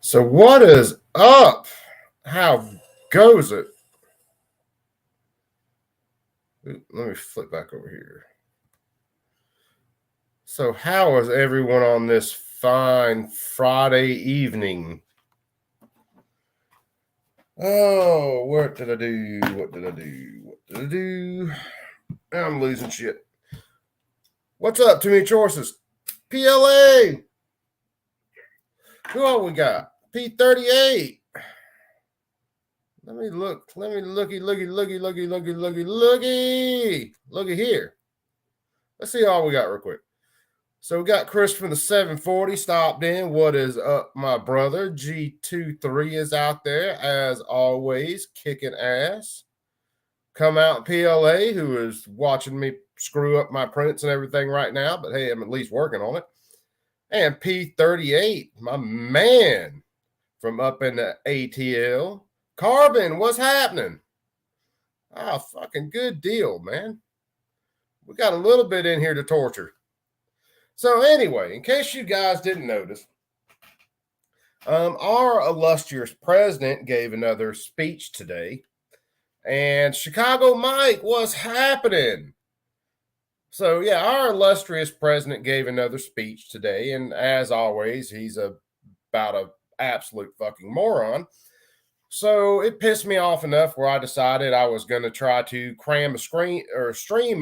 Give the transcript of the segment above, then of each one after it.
So what is up? How goes it? Let me flip back over here. So how is everyone on this fine Friday evening? Oh, what did I do? What did I do? What did I do? I'm losing shit. What's up, Too Many Choices? PLA. Who all we got? P38. Let me look. Let me looky here. Let's see all we got real quick. So we got Chris from the 740 stopped in. What is up, my brother? G23 is out there as always, kicking ass. Come out PLA, who is watching me screw up my prints and everything right now, but hey, I'm at least working on it. And P38, my man from up in the ATL. Carbon, what's happening? Ah, fucking good deal, man. We got a little bit in here to torture. So anyway, in case you guys didn't notice, our illustrious president gave another speech today. And Chicago Mike, what's happening? So yeah, our illustrious president gave another speech today. And as always, he's about an absolute fucking moron. So it pissed me off enough where I decided I was going to try to cram a stream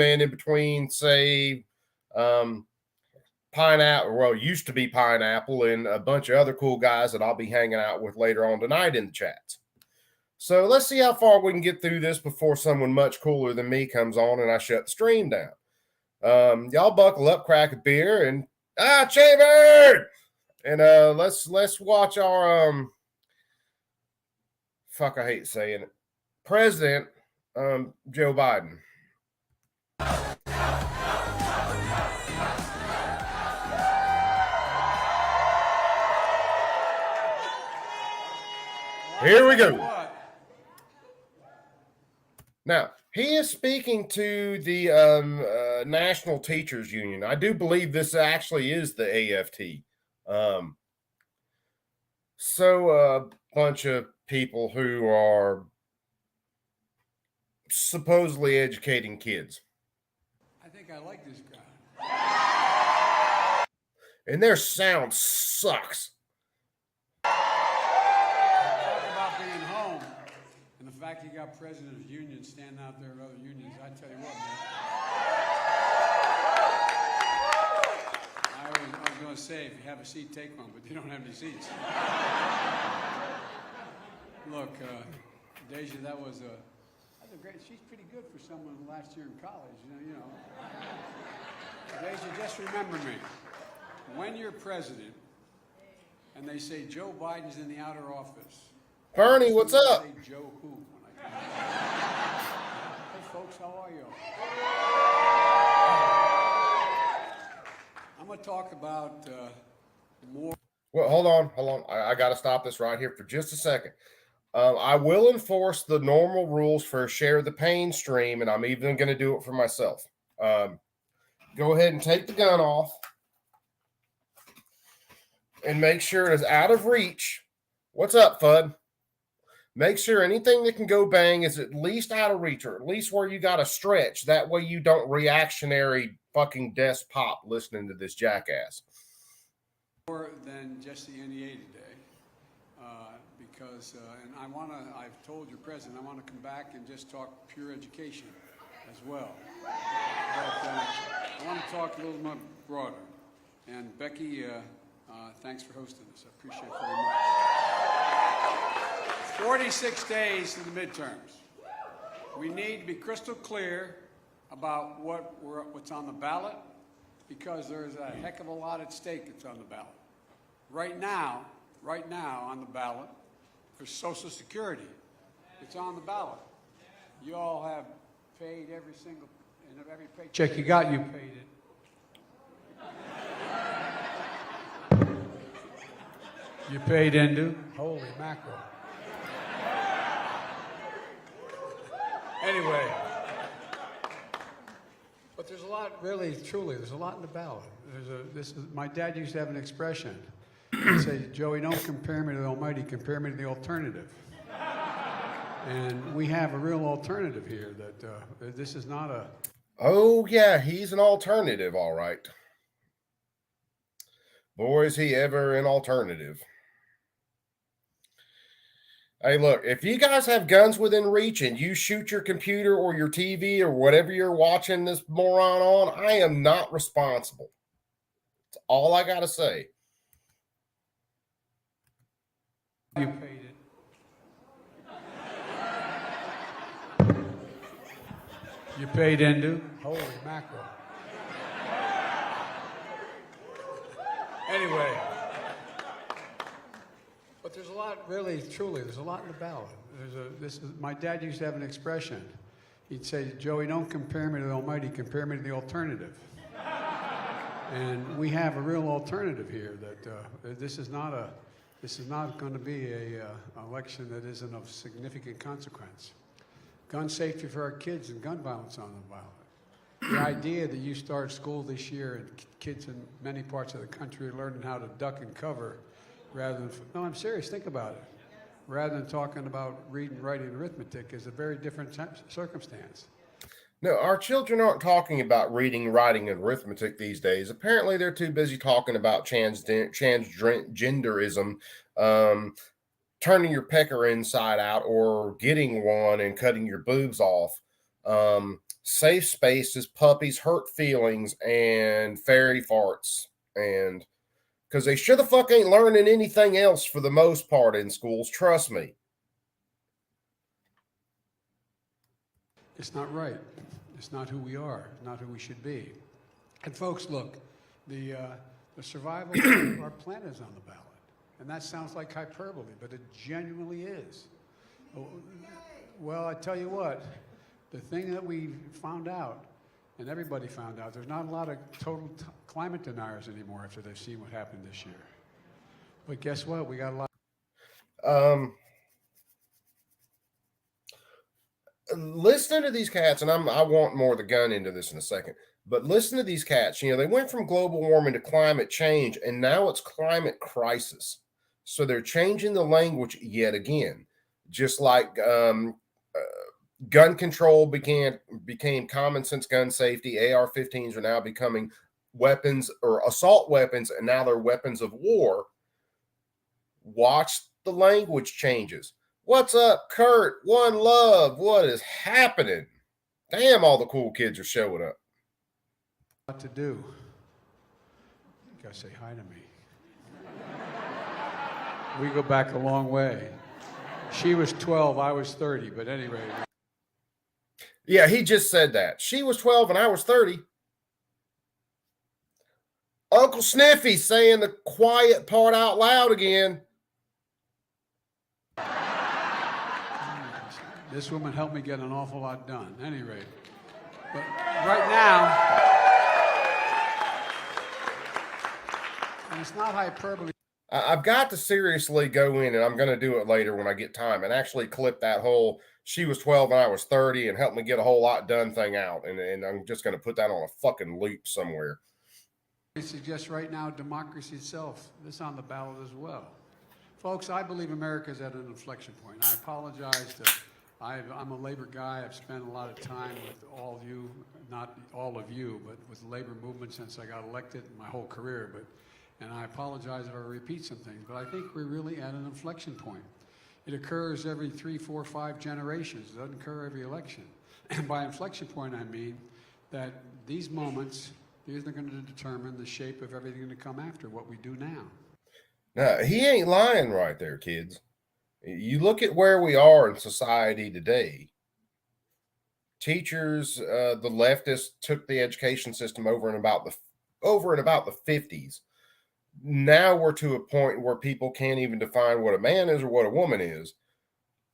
in between, say, Pineapple, well, used to be Pineapple, and a bunch of other cool guys that I'll be hanging out with later on tonight in the chats. So let's see how far we can get through this before someone much cooler than me comes on and I shut the stream down. Y'all buckle up, crack a beer, and Chamber! And let's watch our fuck, I hate saying it, President Joe Biden. Here we go. Now, he is speaking to the National Teachers Union. I do believe this actually is the AFT. So a bunch of people who are supposedly educating kids. I think I like this guy. And their sound sucks. Talk about being home and the fact you got president of unions standing out there with other unions. I tell you what, man. I was going to say, if you have a seat, take one, but they don't have any seats. Look, Deja, that was a great. She's pretty good for someone last year in college. You know. Deja, just remember me. When you're president, and they say Joe Biden's in the outer office. Bernie, what's up? Say Joe who? When I hey, folks, how are you? I'm going to talk about more. Well, hold on. I got to stop this right here for just a second. I will enforce the normal rules for Share the Pain stream, and I'm even going to do it for myself. Go ahead and take the gun off and make sure it is out of reach. What's up, Fudd? Make sure anything that can go bang is at least out of reach, or at least where you got to stretch. That way you don't reactionary fucking desk pop listening to this jackass. More than just the NEA today. Because, and I've told your president, I want to come back and just talk pure education as well. But I want to talk a little more broader. And Becky, thanks for hosting this. I appreciate it very much. 46 days to the midterms. We need to be crystal clear about what's on the ballot, because there's a heck of a lot at stake that's on the ballot. Right now on the ballot, for Social Security, it's on the ballot. You all have paid every paycheck you got, you paid it. You paid into? Holy mackerel. Anyway, but there's a lot, really, truly, there's a lot in the ballot. My dad used to have an expression. He'd say, Joey, don't compare me to the Almighty, compare me to the alternative. And we have a real alternative here that this is not a. Oh, yeah, he's an alternative, all right. Boy, is he ever an alternative. Hey, look, if you guys have guns within reach and you shoot your computer or your TV or whatever you're watching this moron on, I am not responsible. That's all I got to say. You paid it. You paid into? Holy mackerel. Anyway. But there's a lot, really, truly, there's a lot in the ballot. My dad used to have an expression. He'd say, Joey, don't compare me to the Almighty, compare me to the alternative. And we have a real alternative here that this is not going to be an election that isn't of significant consequence. Gun safety for our kids and gun violence on the ballot. The idea that you start school this year and kids in many parts of the country are learning how to duck and cover rather than, no, I'm serious, think about it. Rather than talking about reading, writing, and arithmetic is a very different circumstance. No, our children aren't talking about reading, writing, and arithmetic these days. Apparently, they're too busy talking about transgenderism, turning your pecker inside out or getting one and cutting your boobs off. Safe spaces, puppies, hurt feelings, and fairy farts. And because they sure the fuck ain't learning anything else for the most part in schools, trust me. It's not right. It's not who we are, not who we should be. And folks, look, the survival of our planet is on the ballot. And that sounds like hyperbole, but it genuinely is. Well, I tell you what, the thing that we found out, and everybody found out, there's not a lot of total climate deniers anymore after they've seen what happened this year. But guess what? We got a lot. Listening to these cats, and I want more of the gun into this in a second, but listen to these cats. You know, they went from global warming to climate change, and now it's climate crisis. So they're changing the language yet again, just like gun control became common sense gun safety. AR-15s are now becoming weapons or assault weapons, and now they're weapons of war. Watch the language changes. What's up, Kurt? One love. What is happening? Damn, all the cool kids are showing up. What to do? You gotta say hi to me. We go back a long way. She was 12, I was 30, but anyway. Yeah, he just said that. She was 12 and I was 30. Uncle Sniffy saying the quiet part out loud again. This woman helped me get an awful lot done. At any rate, but right now, and it's not hyperbole. I've got to seriously go in, and I'm going to do it later when I get time, and actually clip that whole she was 12 and I was 30 and help me get a whole lot done thing out. And I'm just going to put that on a fucking loop somewhere. I suggest right now democracy itself, this on the ballot as well. Folks, I believe America's at an inflection point. I apologize to, I'm a labor guy. I've spent a lot of time with all of you, not all of you, but with the labor movement since I got elected my whole career. And I apologize if I repeat some things, but I think we're really at an inflection point. It occurs every 3, 4, 5 generations. It doesn't occur every election. And by inflection point, I mean that these moments, these are going to determine the shape of everything to come after, what we do now. Now, he ain't lying right there, kids. You look at where we are in society today. Teachers, the leftists took the education system over in about the 50s. Now we're to a point where people can't even define what a man is or what a woman is.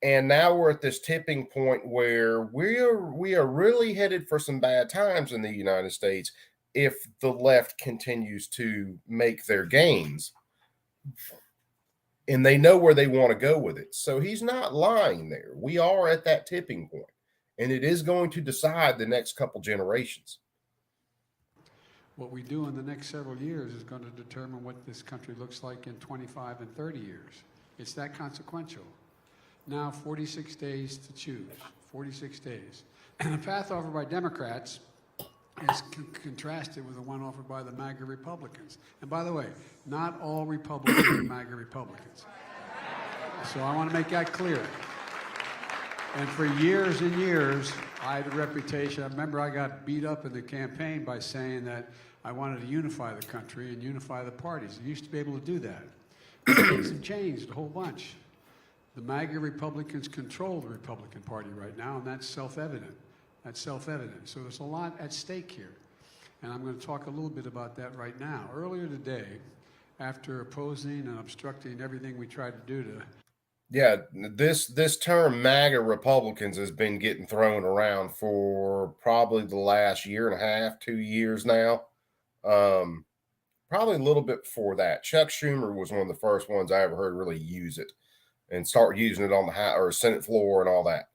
And now we're at this tipping point where we are really headed for some bad times in the United States if the left continues to make their gains. And they know where they want to go with it. So he's not lying there. We are at that tipping point, and it is going to decide the next couple generations. What we do in the next several years is going to determine what this country looks like in 25 and 30 years. It's that consequential. Now, 46 days to choose, 46 days. And the path offered by Democrats is contrasted with the one offered by the MAGA Republicans. And by the way, not all Republicans are MAGA Republicans. So I want to make that clear. And for years and years, I had a reputation. I remember I got beat up in the campaign by saying that I wanted to unify the country and unify the parties. I used to be able to do that. Things have changed a whole bunch. The MAGA Republicans control the Republican Party right now, and that's self-evident. That's self-evident. So there's a lot at stake here. And I'm going to talk a little bit about that right now. Earlier today, after opposing and obstructing everything we tried to do to... Yeah, this term MAGA Republicans has been getting thrown around for probably the last year and a half, 2 years now. Probably a little bit before that. Chuck Schumer was one of the first ones I ever heard really use it and start using it on the House or Senate floor and all that.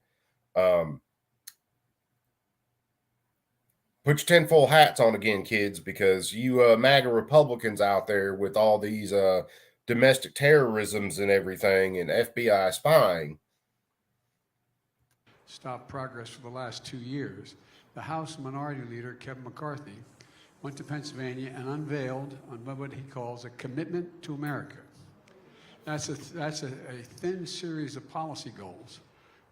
Put your tinfoil hats on again, kids, because you MAGA Republicans out there with all these domestic terrorisms and everything and FBI spying. Stop progress for the last 2 years. The House Minority Leader, Kevin McCarthy, went to Pennsylvania and unveiled on what he calls a commitment to America. That's a thin series of policy goals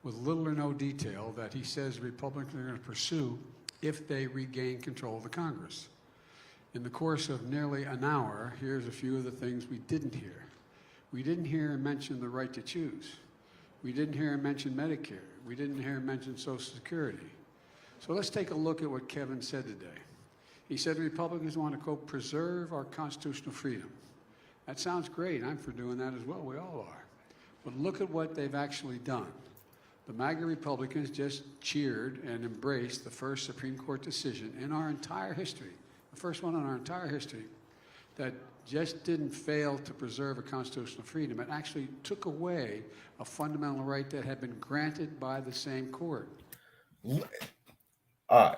with little or no detail that he says Republicans are going to pursue if they regain control of the Congress. In the course of nearly an hour, here's a few of the things we didn't hear. We didn't hear him mention the right to choose. We didn't hear him mention Medicare. We didn't hear him mention Social Security. So let's take a look at what Kevin said today. He said Republicans want to, quote, preserve our constitutional freedom. That sounds great. I'm for doing that as well. We all are. But look at what they've actually done. The MAGA Republicans just cheered and embraced the first Supreme Court decision in our entire history, the first one in our entire history, that just didn't fail to preserve a constitutional freedom. It actually took away a fundamental right that had been granted by the same court. All right.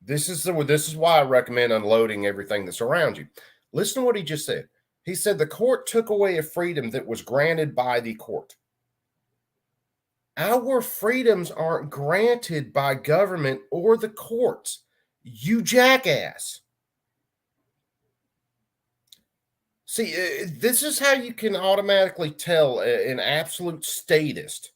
This is why I recommend unloading everything that surrounds you. Listen to what he just said. He said the court took away a freedom that was granted by the court. Our freedoms aren't granted by government or the courts. You jackass. See, this is how you can automatically tell an absolute statist.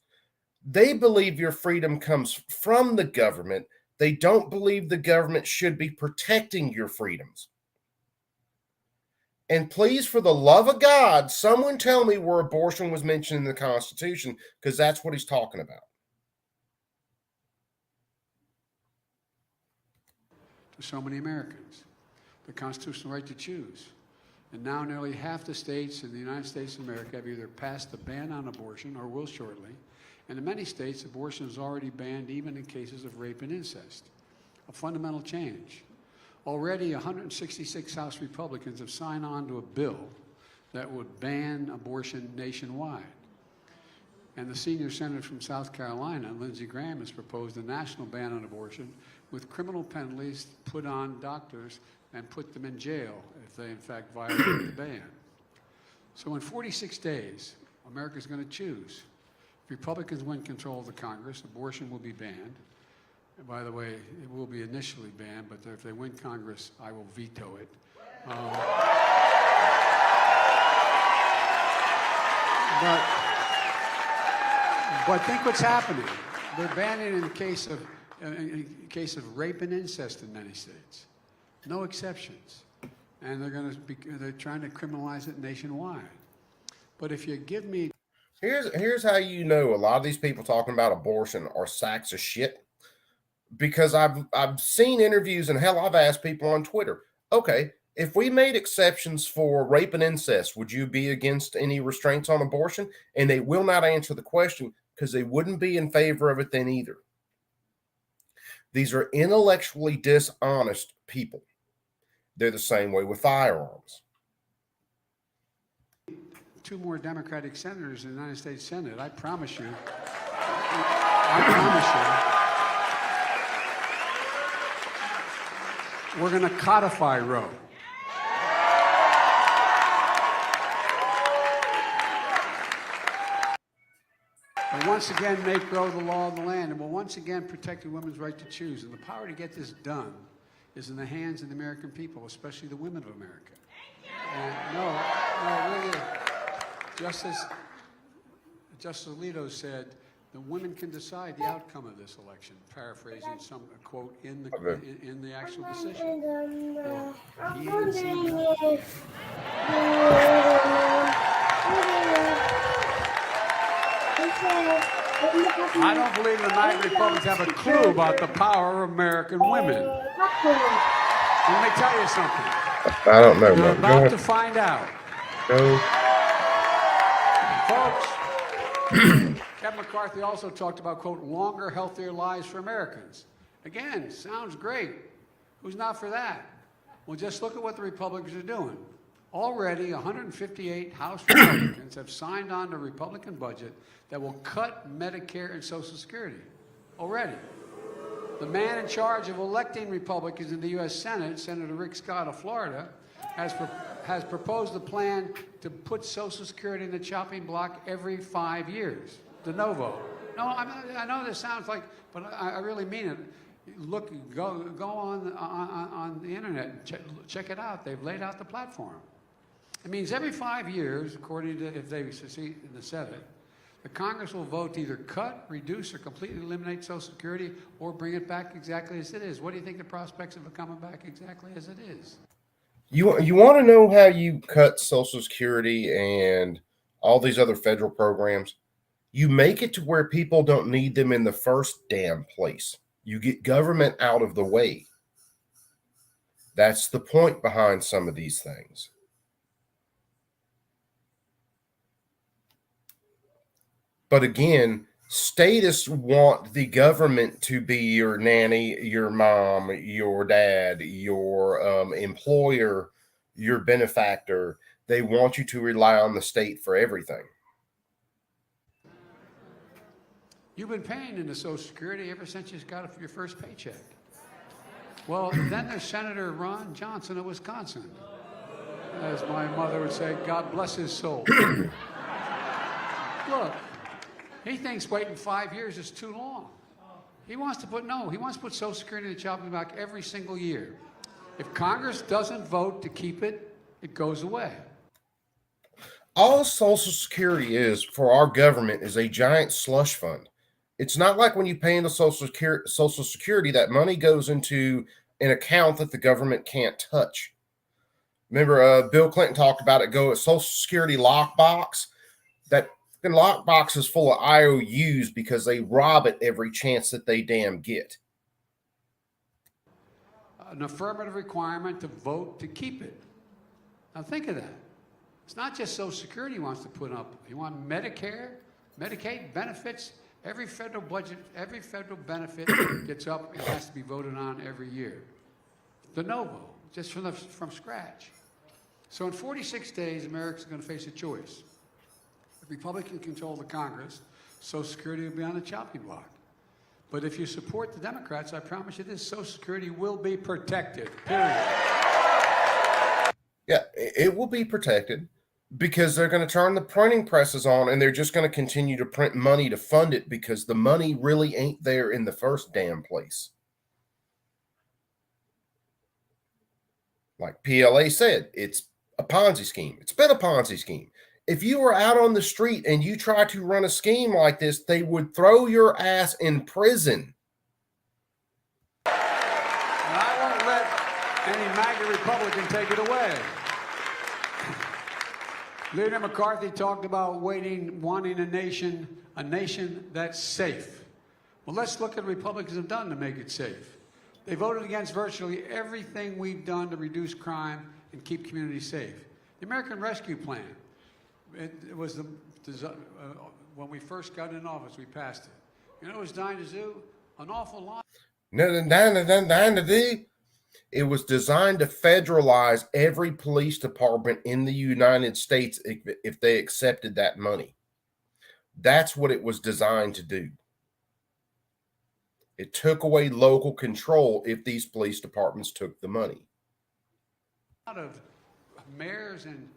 They believe your freedom comes from the government. They don't believe the government should be protecting your freedoms. And please, for the love of God, someone tell me where abortion was mentioned in the Constitution, because that's what he's talking about. To so many Americans, the constitutional right to choose. And now nearly half the states in the United States of America have either passed a ban on abortion or will shortly. And in many states, abortion is already banned even in cases of rape and incest. A fundamental change. Already 166 House Republicans have signed on to a bill that would ban abortion nationwide. And the senior senator from South Carolina, Lindsey Graham, has proposed a national ban on abortion with criminal penalties put on doctors and put them in jail if they in fact violate the ban. So in 46 days, America's going to choose. If Republicans win control of the Congress, abortion will be banned. And by the way, it will be initially banned, but if they win Congress, I will veto it. But think what's happening. They're banning in the case of rape and incest in many states. No exceptions. And they're trying to criminalize it nationwide. But if you give me... Here's how you know a lot of these people talking about abortion are sacks of shit. Because I've seen interviews, and hell, I've asked people on Twitter, okay, if we made exceptions for rape and incest, would you be against any restraints on abortion? And they will not answer the question because they wouldn't be in favor of it then either. These are intellectually dishonest people. They're the same way with firearms. 2 more Democratic senators in the United States Senate, I promise you. I promise you. we're going to codify Roe. We'll once again make Roe the law of the land, and we'll once again protect a women's right to choose. And the power to get this done is in the hands of the American people, especially the women of America. And really, Justice Alito said, the women can decide the outcome of this election, paraphrasing some quote in the actual decision. Well, I don't believe the MAGA Republicans have a clue about the power of American women. Let me tell you something. I don't know. You're about to find out. Go. Folks, Kevin McCarthy also talked about, quote, longer, healthier lives for Americans. Again, sounds great. Who's not for that? Well, just look at what the Republicans are doing. Already, 158 House Republicans have signed on to a Republican budget that will cut Medicare and Social Security. Already. The man in charge of electing Republicans in the U.S. Senate, Senator Rick Scott of Florida, has proposed a plan to put Social Security in the chopping block every 5 years. De novo. No, I know this sounds like, but I really mean it. Look, go on the internet and check it out. They've laid out the platform. It means every 5 years, according to, if they succeed in the Senate, the Congress will vote to either cut, reduce, or completely eliminate Social Security or bring it back exactly as it is. What do you think the prospects of it coming back exactly as it is? You want to know how you cut Social Security and all these other federal programs? You make it to where people don't need them in the first damn place. You get government out of the way. That's the point behind some of these things. But again, statists want the government to be your nanny, your mom, your dad, your employer, your benefactor. They want you to rely on the state for everything. You've been paying into Social Security ever since you got your first paycheck. Well, then there's Senator Ron Johnson of Wisconsin. As my mother would say, God bless his soul. Look, he thinks waiting 5 years is too long. He wants to put Social Security in the chopping block every single year. If Congress doesn't vote to keep it, it goes away. All Social Security is for our government is a giant slush fund. It's not like when you pay into Social Security, that money goes into an account that the government can't touch. Remember, Bill Clinton talked about it. Go a Social Security lockbox. That lockbox is full of IOUs because they rob it every chance that they damn get. An affirmative requirement to vote to keep it. Now think of that. It's not just Social Security he wants to put up. You want Medicare, Medicaid, benefits. Every federal budget, every federal benefit gets up and has to be voted on every year. De novo, just from scratch. So in 46 days, America's going to face a choice. If Republicans control the Congress, Social Security will be on the chopping block. But if you support the Democrats, I promise you this, Social Security will be protected, period. Yeah, it will be protected because they're going to turn the printing presses on and they're just going to continue to print money to fund it because the money really ain't there in the first damn place. Like PLA said, it's a Ponzi scheme. It's been a Ponzi scheme. If you were out on the street and you try to run a scheme like this, they would throw your ass in prison. And I won't let any MAGA Republican take it away. Leader McCarthy talked about wanting a nation that's safe. Well, let's look at what Republicans have done to make it safe. They voted against virtually everything we've done to reduce crime and keep communities safe. The American Rescue Plan, it was when we first got in office, we passed it. You know what it was designed to do? An awful lot. It was designed to federalize every police department in the United States if they accepted that money. That's what it was designed to do. It took away local control if these police departments took the money. A lot of mayors and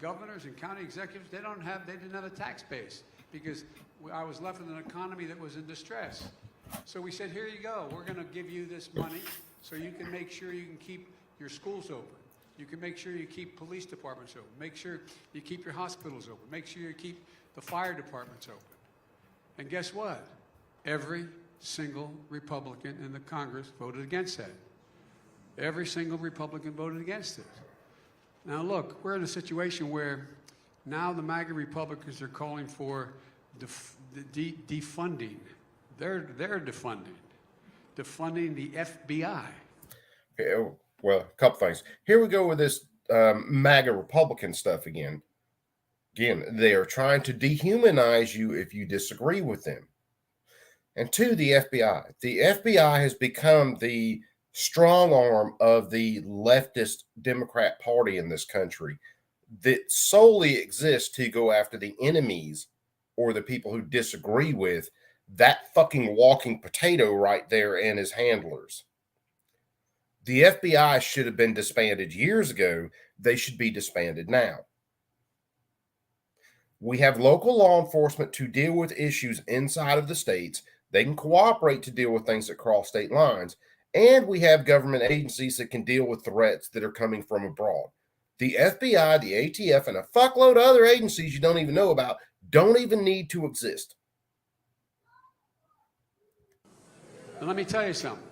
governors and county executives, they didn't have a tax base because I was left with an economy that was in distress. So we said, here you go. We're going to give you this money so you can make sure you can keep your schools open. You can make sure you keep police departments open. Make sure you keep your hospitals open. Make sure you keep the fire departments open. And guess what? Every single Republican in the Congress voted against that. Every single Republican voted against it. Now look, we're in a situation where now the MAGA Republicans are calling for defunding. They're defunding the FBI. Okay, well, a couple things. Here we go with this MAGA Republican stuff again. Again, they are trying to dehumanize you if you disagree with them. And two, the FBI. The FBI has become the strong arm of the leftist Democrat Party in this country that solely exists to go after the enemies or the people who disagree with that fucking walking potato right there and his handlers. The FBI should have been disbanded years ago. They should be disbanded now. We have local law enforcement to deal with issues inside of the states. They can cooperate to deal with things that cross state lines. And we have government agencies that can deal with threats that are coming from abroad. The FBI, the ATF, and a fuckload of other agencies you don't even know about don't even need to exist. And let me tell you something.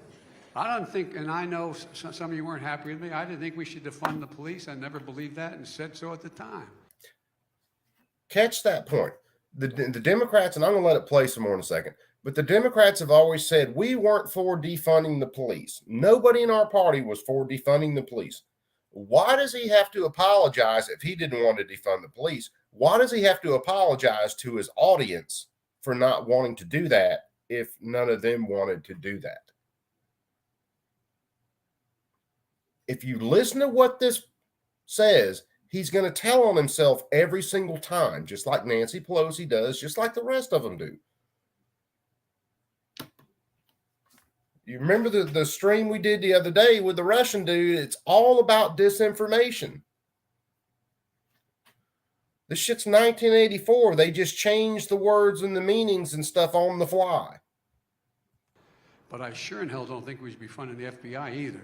I don't think, and I know some of you weren't happy with me, I didn't think we should defund the police. I never believed that and said so at the time. Catch that point. The Democrats, and I'm going to let it play some more in a second, but the Democrats have always said we weren't for defunding the police. Nobody in our party was for defunding the police. Why does he have to apologize if he didn't want to defund the police? Why does he have to apologize to his audience for not wanting to do that if none of them wanted to do that? If you listen to what this says, he's going to tell on himself every single time, just like Nancy Pelosi does, just like the rest of them do. You remember the stream we did the other day with the Russian dude? It's all about disinformation. This shit's 1984. They just changed the words and the meanings and stuff on the fly. But I sure in hell don't think we should be funding the FBI either.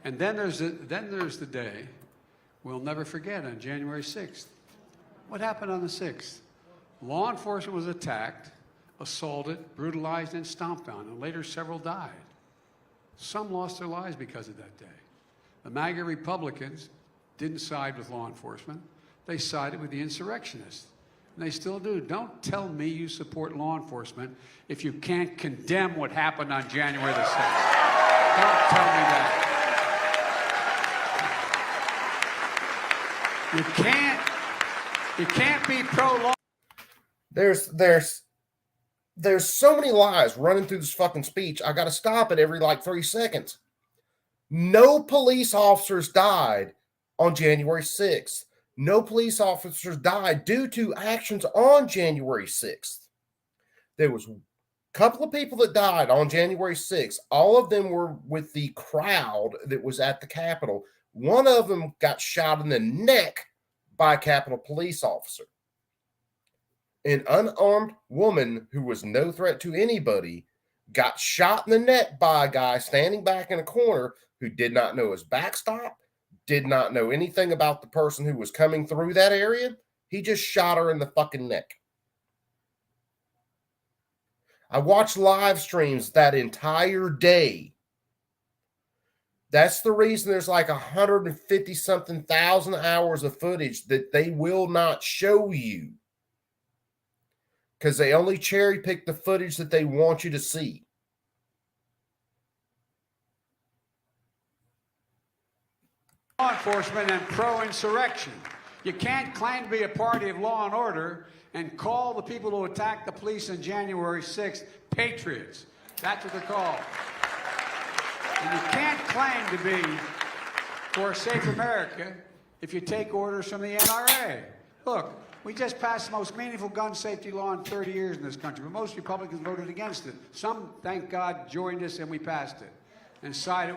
And then there's the day we'll never forget on January 6th. What happened on the 6th? Law enforcement was attacked, assaulted, brutalized, and stomped on, and later several died. Some lost their lives because of that day. The MAGA Republicans didn't side with law enforcement. They sided with the insurrectionists, and they still do. Don't tell me you support law enforcement if you can't condemn what happened on January the 6th. Don't tell me that. You can't be pro-law. There's so many lies running through this fucking speech. I got to stop it every like 3 seconds. No police officers died on January 6th. No police officers died due to actions on January 6th. There was a couple of people that died on January 6th. All of them were with the crowd that was at the Capitol. One of them got shot in the neck by a Capitol police officer. An unarmed woman who was no threat to anybody got shot in the neck by a guy standing back in a corner who did not know his backstop, did not know anything about the person who was coming through that area. He just shot her in the fucking neck. I watched live streams that entire day. That's the reason there's like 150 something thousand hours of footage that they will not show you. Because they only cherry pick the footage that they want you to see. Law enforcement and pro-insurrection. You can't claim to be a party of law and order and call the people who attacked the police on January 6th patriots. That's what they're called. And you can't claim to be for a safe America if you take orders from the NRA. Look, We just passed the most meaningful gun safety law in 30 years in this country, but most Republicans voted against it. Some, thank God, joined us and we passed it and sided.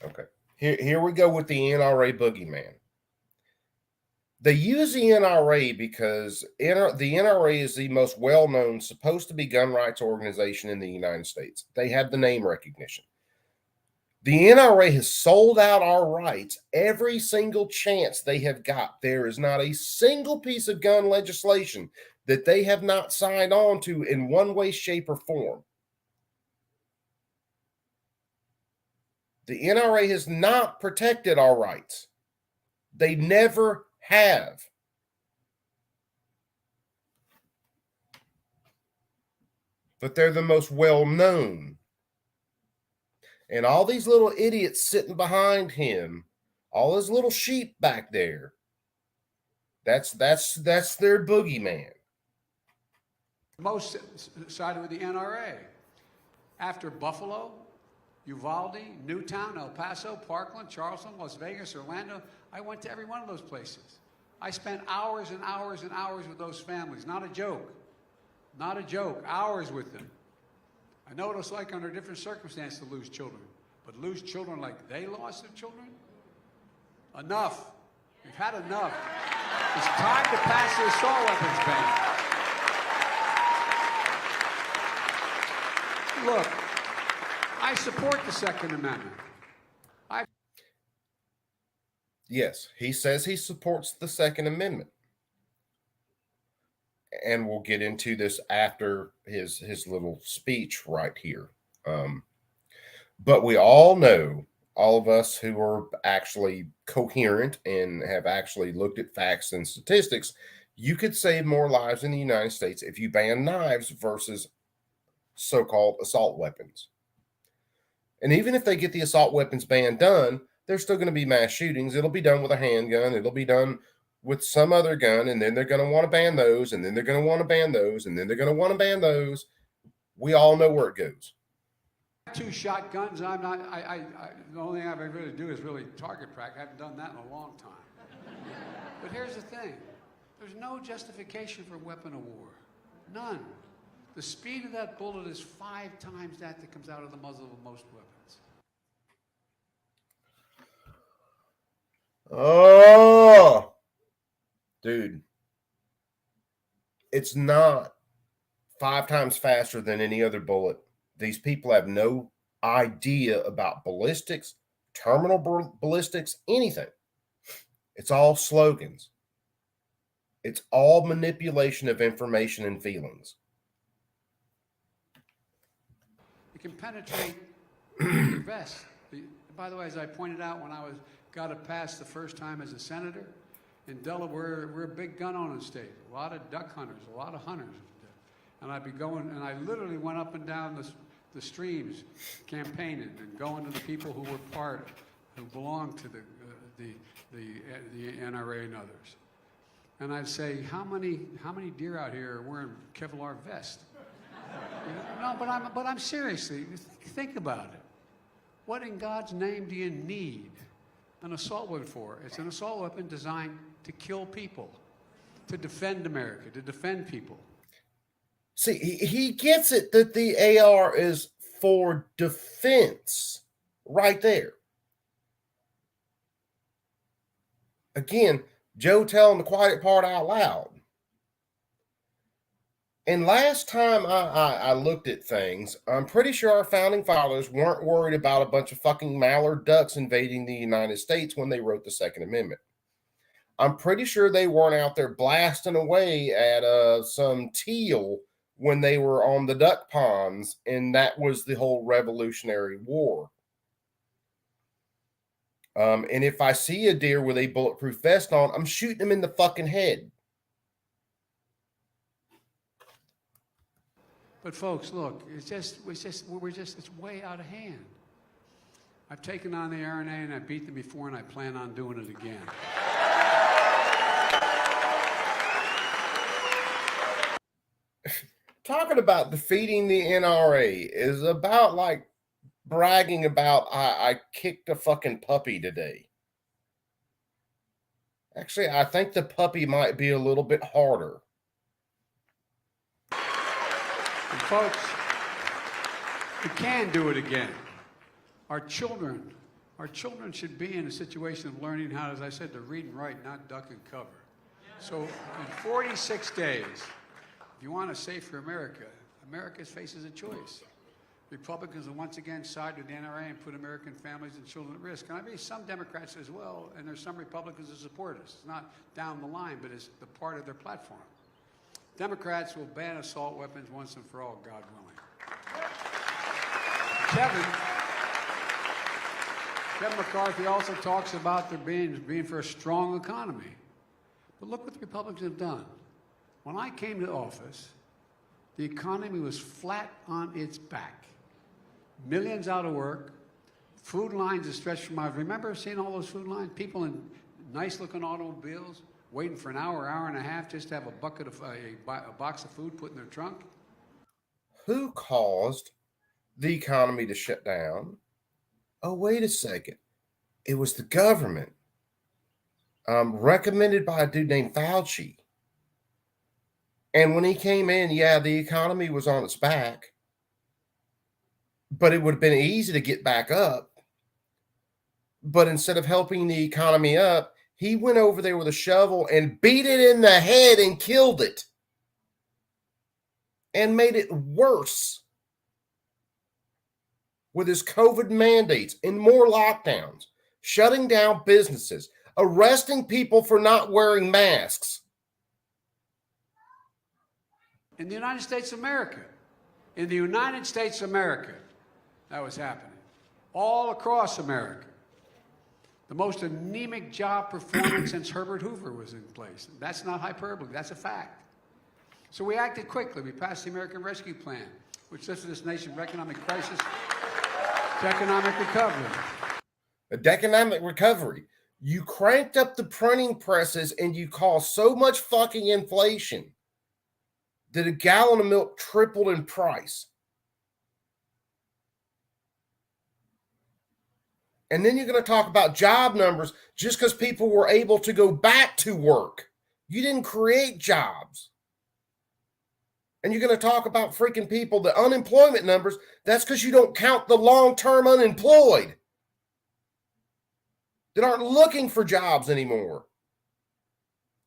Okay. Here we go with the NRA boogeyman. They use the NRA because the NRA is the most well-known, supposed to be gun rights organization in the United States. They have the name recognition. The NRA has sold out our rights every single chance they have got. There is not a single piece of gun legislation that they have not signed on to in one way, shape, or form. The NRA has not protected our rights. They never have. But they're the most well-known. And all these little idiots sitting behind him, all his little sheep back there, that's their boogeyman. Most sided with the NRA. After Buffalo, Uvalde, Newtown, El Paso, Parkland, Charleston, Las Vegas, Orlando, I went to every one of those places. I spent hours and hours and hours with those families. Not a joke. Not a joke. Hours with them. I know what it's like under different circumstances to lose children, but lose children like they lost their children? Enough. We've had enough. It's time to pass the assault weapons ban. Look, I support the Second Amendment. Yes, he says he supports the Second Amendment. And we'll get into this after his little speech right here. But we all know, all of us who are actually coherent and have actually looked at facts and statistics, you could save more lives in the United States if you ban knives versus so-called assault weapons. And even if they get the assault weapons ban done, there's still going to be mass shootings. It'll be done with a handgun. It'll be done with some other gun, and then they're going to want to ban those, and then they're going to want to ban those, and then they're going to want to ban those. We all know where it goes. 2 shotguns. I'm not. The only thing I've ever really do is really target practice. I haven't done that in a long time. But here's the thing: there's no justification for weapon of war. None. The speed of that bullet is 5 times that comes out of the muzzle of most weapons. Oh, dude, it's not 5 times faster than any other bullet. These people have no idea about ballistics, terminal ballistics, anything. It's all slogans. It's all manipulation of information and feelings. It can penetrate your vest. By the way, as I pointed out when I got it passed the first time as a senator, in Delaware, we're a big gun owning state. A lot of duck hunters, a lot of hunters. And I'd be going, and I literally went up and down the streams campaigning and going to the people who belonged to the NRA and others. And I'd say, how many deer out here are wearing Kevlar vests? No, but I'm seriously, think about it. What in God's name do you need an assault weapon for? It's an assault weapon designed to kill people, to defend America, to defend people. See, he gets it that the AR is for defense right there. Again, Joe telling the quiet part out loud. And last time I looked at things, I'm pretty sure our founding fathers weren't worried about a bunch of fucking mallard ducks invading the United States when they wrote the Second Amendment. I'm pretty sure they weren't out there blasting away at some teal when they were on the duck ponds, and that was the whole Revolutionary War. And if I see a deer with a bulletproof vest on, I'm shooting him in the fucking head. But folks, look, it's way out of hand. I've taken on the RNA and I beat them before, and I plan on doing it again. Talking about defeating the NRA is about like bragging about I kicked a fucking puppy today. Actually, I think the puppy might be a little bit harder. And folks, we can do it again. Our children should be in a situation of learning how, as I said, to read and write, not duck and cover. So in 46 days, if you want a safer America, America faces a choice. Republicans will once again side with the NRA and put American families and children at risk. And I mean, some Democrats as well, and there's some Republicans that support us. It's not down the line, but it's the part of their platform. Democrats will ban assault weapons once and for all, God willing. Kevin McCarthy also talks about there being for a strong economy. But look what the Republicans have done. When I came to office, the economy was flat on its back. Millions out of work, food lines that stretched from miles. Remember seeing all those food lines? People in nice-looking automobiles waiting for an hour, hour and a half just to have a box of food put in their trunk. Who caused the economy to shut down? Oh, wait a second. It was the government, recommended by a dude named Fauci. And when he came in, yeah, the economy was on its back, but it would have been easy to get back up. But instead of helping the economy up, he went over there with a shovel and beat it in the head and killed it and made it worse with his COVID mandates and more lockdowns, shutting down businesses, arresting people for not wearing masks. In the United States of America, in the United States of America, that was happening. All across America. The most anemic job performance since Herbert Hoover was in place. That's not hyperbole, that's a fact. So we acted quickly. We passed the American Rescue Plan, which lifted this nation from economic crisis to economic recovery. Economic recovery. You cranked up the printing presses and you caused so much fucking inflation that a gallon of milk tripled in price. And then you're going to talk about job numbers just because people were able to go back to work. You didn't create jobs. And you're going to talk about freaking people, the unemployment numbers. That's because you don't count the long-term unemployed that aren't looking for jobs anymore.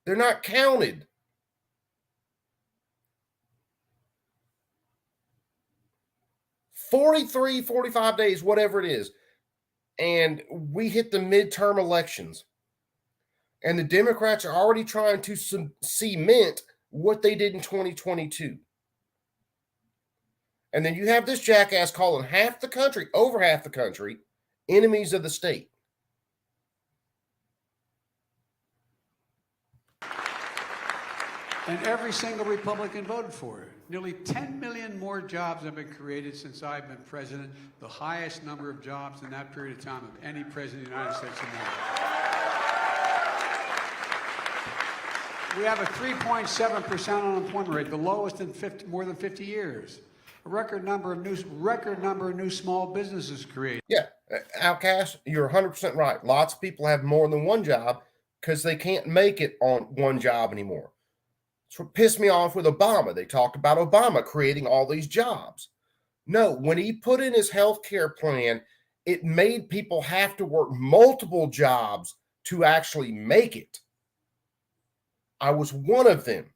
They're not counted. $43, $45 days, whatever it is. And we hit the midterm elections. And the Democrats are already trying to cement what they did in 2022. And then you have this jackass calling half the country, over half the country, enemies of the state. And every single Republican voted for it. Nearly 10 million more jobs have been created since I've been president, the highest number of jobs in that period of time of any president of the United States of America. We have a 3.7% unemployment rate, the lowest in more than 50 years. A record number of new small businesses created. Yeah, Outcast, you're 100% right. Lots of people have more than one job because they can't make it on one job anymore. That's what pissed me off with Obama. They talked about Obama creating all these jobs. No, when he put in his health care plan, it made people have to work multiple jobs to actually make it. I was one of them.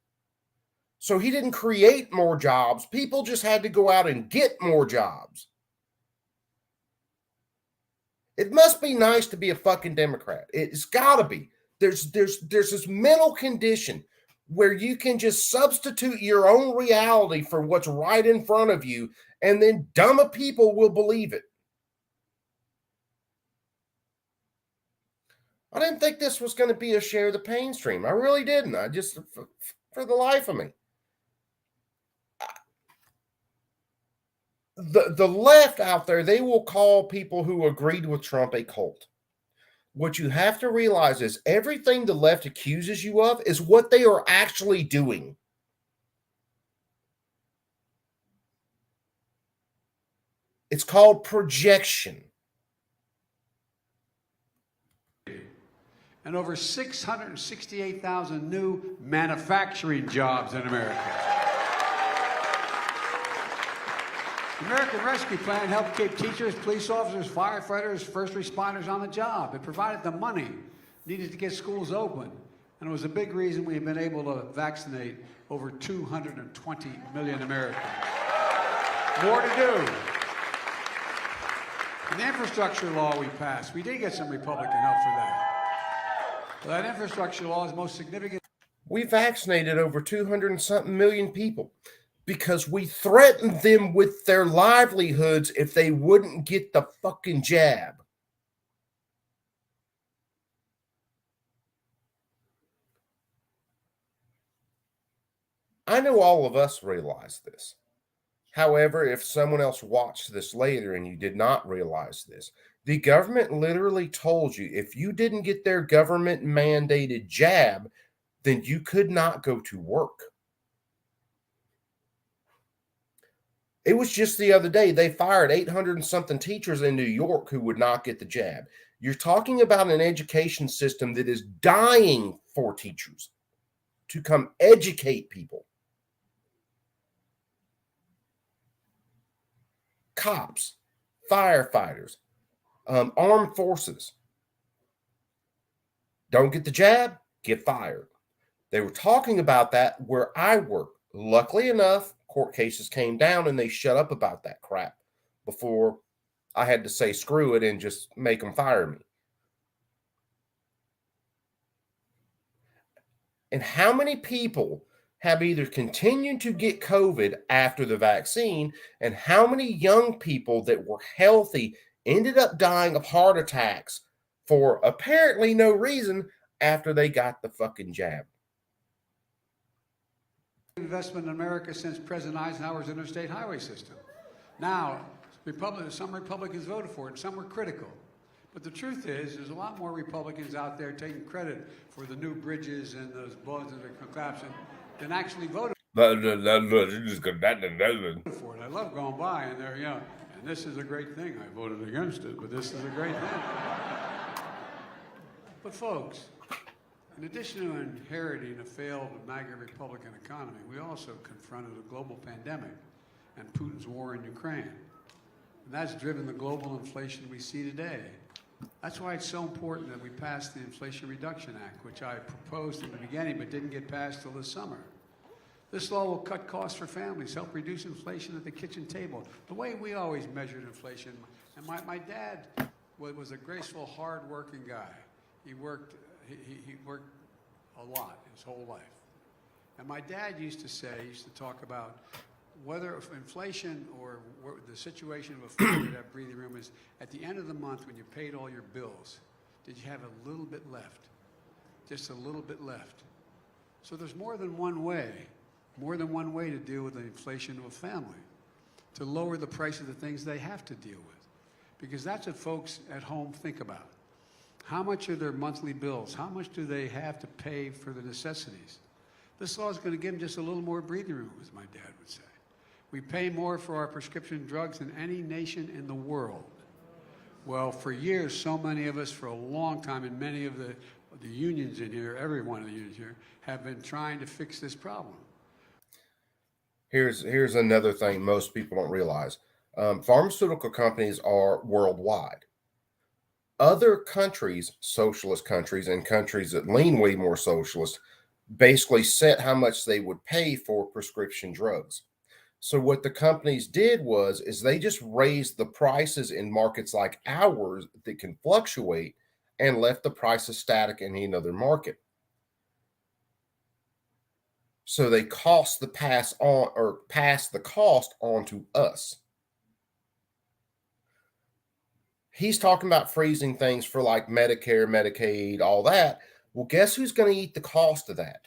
So he didn't create more jobs. People just had to go out and get more jobs. It must be nice to be a fucking Democrat. It's got to be. There's this mental condition where you can just substitute your own reality for what's right in front of you, and then dumb people will believe it. I didn't think this was going to be a share the pain stream. I really didn't. I just, for the life of me. The left out there, they will call people who agreed with Trump a cult. What you have to realize is everything the left accuses you of is what they are actually doing. It's called projection. and over 668,000 new manufacturing jobs in America. The American Rescue Plan helped keep teachers, police officers, firefighters, first responders on the job. It provided the money needed to get schools open. And it was a big reason we've been able to vaccinate over 220 million Americans. More to do. And the infrastructure law we passed, we did get some Republican help for that. But that infrastructure law is most significant. We vaccinated over 200 and something million people because we threatened them with their livelihoods if they wouldn't get the fucking jab. I know all of us realize this. However, if someone else watched this later and you did not realize this, the government literally told you if you didn't get their government mandated jab, then you could not go to work. It was just the other day, they fired 800 and something teachers in New York who would not get the jab. You're talking about an education system that is dying for teachers to come educate people. Cops, firefighters, armed forces. Don't get the jab, get fired. They were talking about that where I work. Luckily enough, court cases came down and they shut up about that crap before I had to say screw it and just make them fire me. And how many people have either continued to get COVID after the vaccine, and how many young people that were healthy ended up dying of heart attacks for apparently no reason after they got the fucking jab? Investment in America since President Eisenhower's interstate highway system. Now, some Republicans voted for it, and some were critical. But the truth is, there's a lot more Republicans out there taking credit for the new bridges and those buildings that are collapsing than actually voted for it. I love going by and they're, and this is a great thing. I voted against it, but this is a great thing. But folks, in addition to inheriting a failed MAGA Republican economy, we also confronted a global pandemic and Putin's war in Ukraine. And that's driven the global inflation we see today. That's why it's so important that we pass the Inflation Reduction Act, which I proposed in the beginning but didn't get passed till this summer. This law will cut costs for families, help reduce inflation at the kitchen table, the way we always measured inflation. And my dad was a graceful, hard-working guy. He worked a lot his whole life. And my dad used to talk about whether inflation or the situation of a family that breathing room is at the end of the month when you paid all your bills, did you have a little bit left? Just a little bit left. So there's more than one way to deal with the inflation of a family, to lower the price of the things they have to deal with. Because that's what folks at home think about. How much are their monthly bills? How much do they have to pay for the necessities? This law is going to give them just a little more breathing room, as my dad would say. We pay more for our prescription drugs than any nation in the world. Well, for years, so many of us, for a long time, and many of the unions in here, every one of the unions here, have been trying to fix this problem. Here's another thing most people don't realize. Pharmaceutical companies are worldwide. Other countries, socialist countries, and countries that lean way more socialist, basically set how much they would pay for prescription drugs. So what the companies did is they just raised the prices in markets like ours that can fluctuate and left the prices static in another market. So they pass the cost on to us. He's talking about freezing things for like Medicare, Medicaid, all that. Well, guess who's going to eat the cost of that?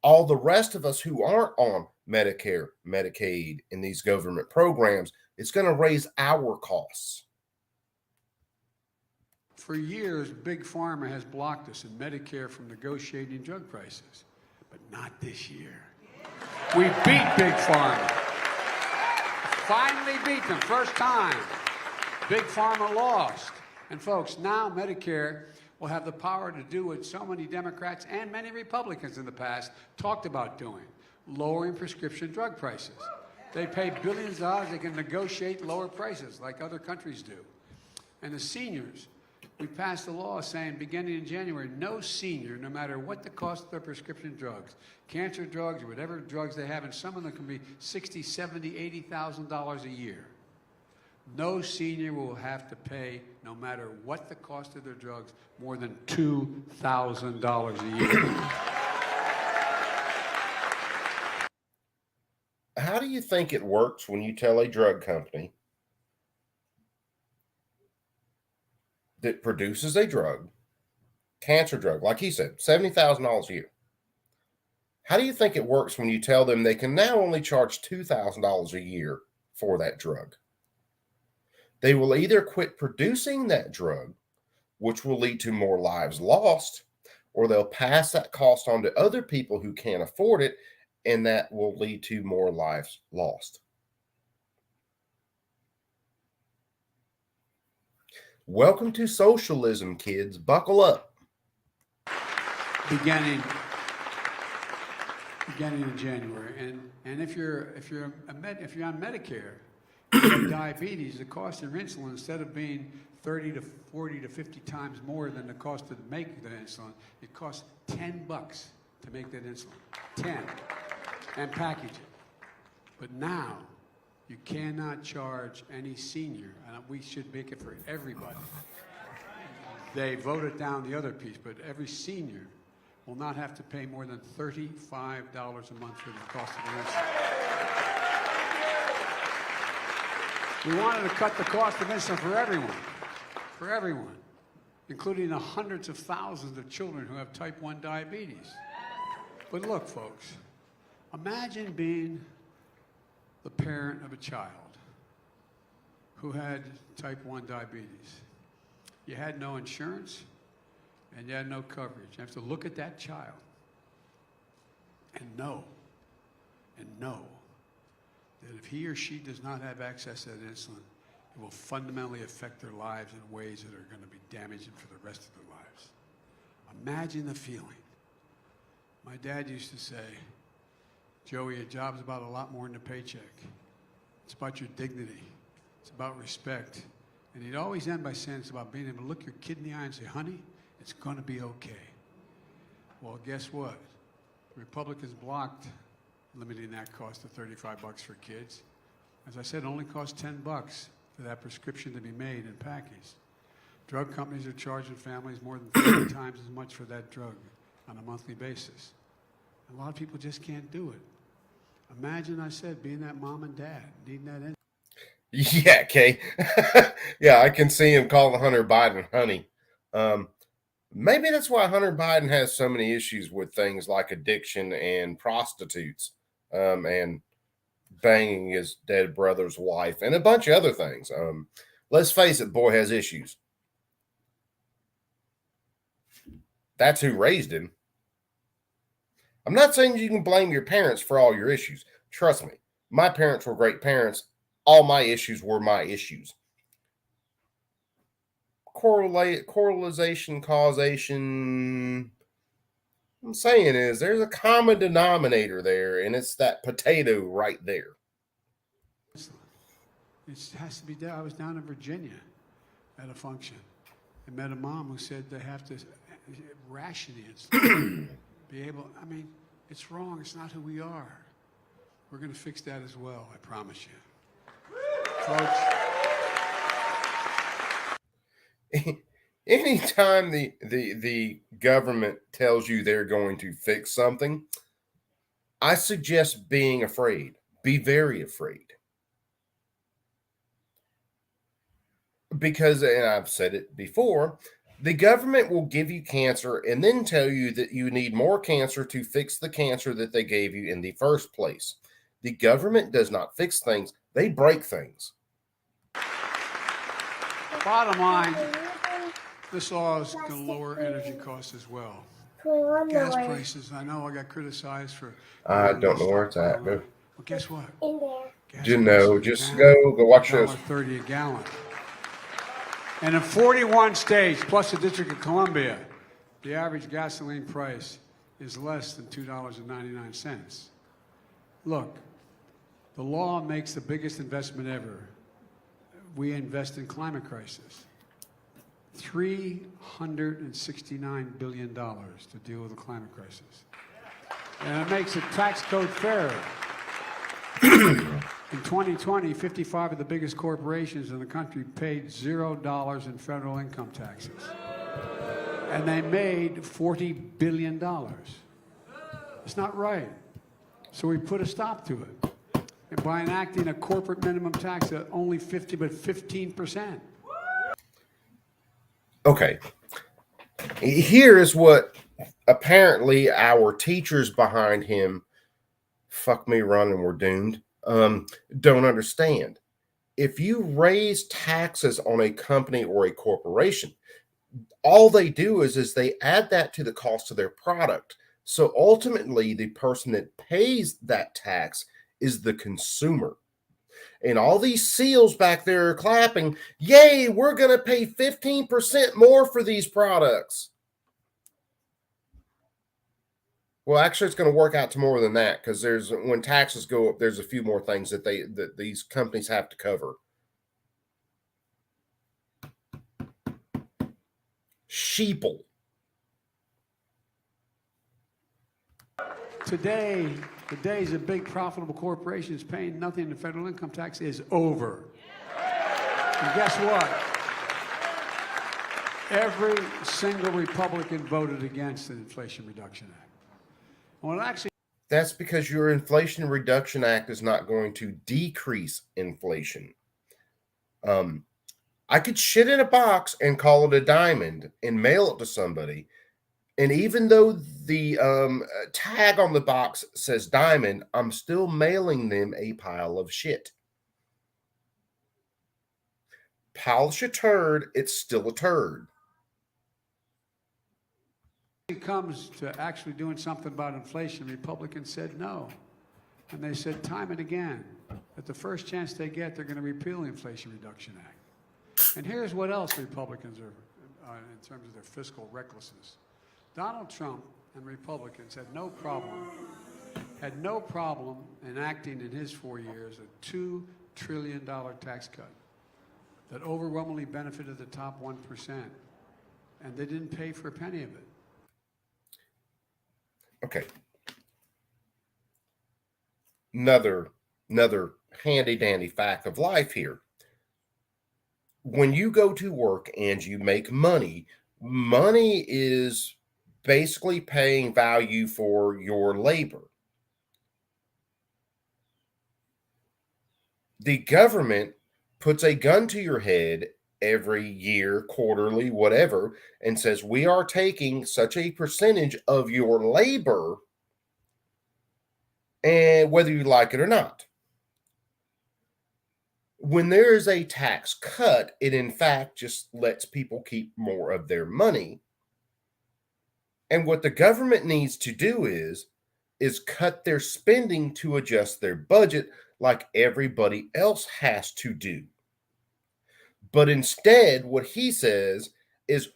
All the rest of us who aren't on Medicare, Medicaid, and these government programs, it's going to raise our costs. For years, Big Pharma has blocked us in Medicare from negotiating drug prices, but not this year. We beat Big Pharma. Finally beat them, first time. Big Pharma lost. And folks, now Medicare will have the power to do what so many Democrats and many Republicans in the past talked about doing, lowering prescription drug prices. They pay billions of dollars. They can negotiate lower prices like other countries do. And the seniors, we passed a law saying beginning in January, no senior, no matter what the cost of their prescription drugs, cancer drugs or whatever drugs they have, and some of them can be $60,000, $70,000, $80,000 a year. No senior will have to pay, no matter what the cost of their drugs, more than $2,000 a year. How do you think it works when you tell a drug company that produces a drug, cancer drug, like he said, $70,000 a year? How do you think it works when you tell them they can now only charge $2,000 a year for that drug? They will either quit producing that drug, which will lead to more lives lost, or they'll pass that cost on to other people who can't afford it, and that will lead to more lives lost. Welcome to socialism, kids. Buckle up. Beginning in January, and if you're on Medicare, you have diabetes, the cost of insulin, instead of being 30 to 40 to 50 times more than the cost to make the insulin, it costs $10 to make that insulin. 10, and package it. But now you cannot charge any senior, and we should make it for everybody. They voted down the other piece, but every senior will not have to pay more than $35 a month for the cost of the insulin. We wanted to cut the cost of insulin for everyone, including the hundreds of thousands of children who have type 1 diabetes. But look, folks, imagine being the parent of a child who had type 1 diabetes. You had no insurance, and you had no coverage. You have to look at that child and know that if he or she does not have access to that insulin, it will fundamentally affect their lives in ways that are going to be damaging for the rest of their lives. Imagine the feeling. My dad used to say, Joey, your job's about a lot more than a paycheck. It's about your dignity. It's about respect. And he'd always end by saying it's about being able to look your kid in the eye and say, honey, it's going to be okay. Well, guess what? The Republicans blocked limiting that cost to $35 for kids. As I said, it only costs $10 for that prescription to be made and packaged. Drug companies are charging families more than 30 times as much for that drug on a monthly basis. A lot of people just can't do it. Imagine, I said, being that mom and dad, needing that in. Yeah, Kay. Yeah, I can see him calling Hunter Biden honey. Maybe that's why Hunter Biden has so many issues with things like addiction and prostitutes, and banging his dead brother's wife and a bunch of other things. Let's face it, boy has issues. That's who raised him. I'm not saying you can blame your parents for all your issues. Trust me, my parents were great parents. All my issues were my issues. Correlation, causation. I'm saying is there's a common denominator there, and it's that potato right there. It has to be done. I was down in Virginia at a function and met a mom who said they have to ration it. Be able, I mean, it's wrong. It's not who we are. We're going to fix that as well, I promise you. Folks. Anytime the government tells you they're going to fix something, I suggest being afraid. Be very afraid. Because, and I've said it before, the government will give you cancer and then tell you that you need more cancer to fix the cancer that they gave you in the first place. The government does not fix things. They break things. Bottom line, this law is going to lower energy costs as well. Gas prices, I know I got criticized for... I don't know where it's at. Well, guess what? Just go watch this. $1.30 a gallon. And in 41 states, plus the District of Columbia, the average gasoline price is less than $2.99. Look, the law makes the biggest investment ever. We invest in climate crisis. $369 billion to deal with the climate crisis. And it makes the tax code fairer. In 2020, 55 of the biggest corporations in the country paid $0 in federal income taxes. And they made $40 billion. It's not right. So we put a stop to it. And by enacting a corporate minimum tax at only 15%. Okay. Here is what apparently our teachers behind him, fuck me running, we're doomed, don't understand. If you raise taxes on a company or a corporation, all they do is they add that to the cost of their product. So ultimately, the person that pays that tax is the consumer. And all these seals back there are clapping, yay, we're going to pay 15% more for these products. Well, actually, it's going to work out to more than that, because when taxes go up, there's a few more things that these companies have to cover. Sheeple. Today, the days of big profitable corporations paying nothing in federal income tax is over. And guess what? Every single Republican voted against the Inflation Reduction Act. Well, actually, that's because your Inflation Reduction Act is not going to decrease inflation. I could shit in a box and call it a diamond and mail it to somebody. And even though the tag on the box says diamond, I'm still mailing them a pile of shit. Polish a turd, it's still a turd. when it comes to actually doing something about inflation, Republicans said no. And they said time and again that the first chance they get, they're going to repeal the Inflation Reduction Act. And here's what else Republicans are, in terms of their fiscal recklessness. Donald Trump and Republicans had no problem enacting in his 4 years a $2 trillion tax cut that overwhelmingly benefited the top 1%. And they didn't pay for a penny of it. Okay. Another handy dandy fact of life here. When you go to work and you make money, money is basically paying value for your labor. The government puts a gun to your head every year, quarterly, whatever, and says, we are taking such a percentage of your labor, and whether you like it or not. When there is a tax cut, it in fact just lets people keep more of their money. And what the government needs to do is cut their spending to adjust their budget like everybody else has to do. But instead, what he says is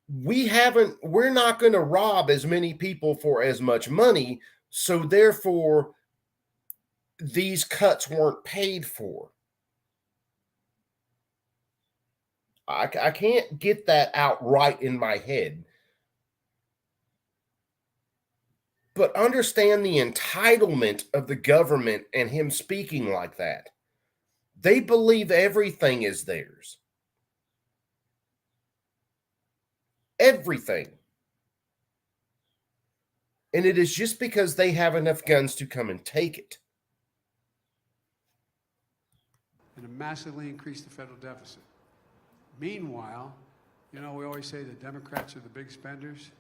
we're not going to rob as many people for as much money, so therefore these cuts weren't paid for. I can't get that out right in my head. But understand the entitlement of the government and him speaking like that. They believe everything is theirs. Everything. And it is just because they have enough guns to come and take it. And to massively increase the federal deficit. Meanwhile, we always say the Democrats are the big spenders.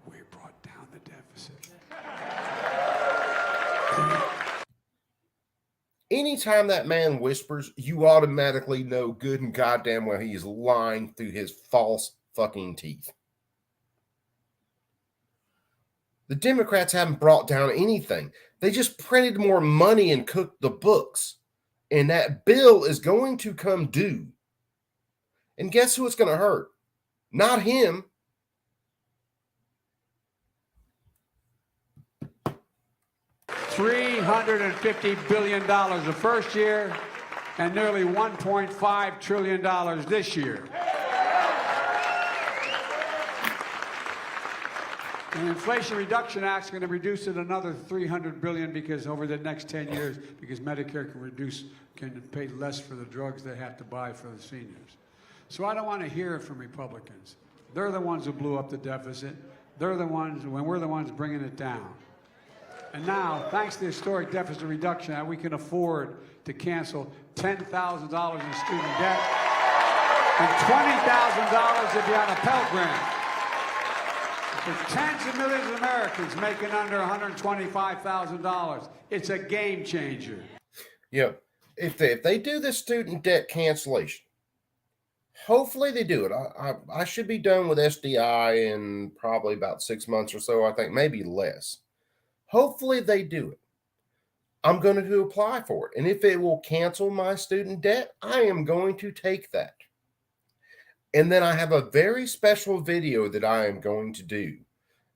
We brought down the deficit. Anytime that man whispers, you automatically know good and goddamn well he is lying through his false fucking teeth. The Democrats haven't brought down anything. They just printed more money and cooked the books. And that bill is going to come due. And guess who it's going to hurt? Not him. $350 billion the first year and nearly $1.5 trillion this year. And the Inflation Reduction Act is going to reduce it another $300 billion because over the next 10 years, because Medicare can pay less for the drugs they have to buy for the seniors. So I don't want to hear it from Republicans. They're the ones who blew up the deficit. They're the ones, when we're the ones bringing it down. And now, thanks to the historic deficit reduction act, we can afford to cancel $10,000 in student debt and $20,000 if you're on a Pell Grant. For tens of millions of Americans making under $125,000, it's a game changer. Yeah, if they do this student debt cancellation, hopefully they do it. I should be done with SDI in probably about 6 months or so, I think, maybe less. Hopefully they do it. I'm going to apply for it. And if it will cancel my student debt, I am going to take that. And then I have a very special video that I am going to do.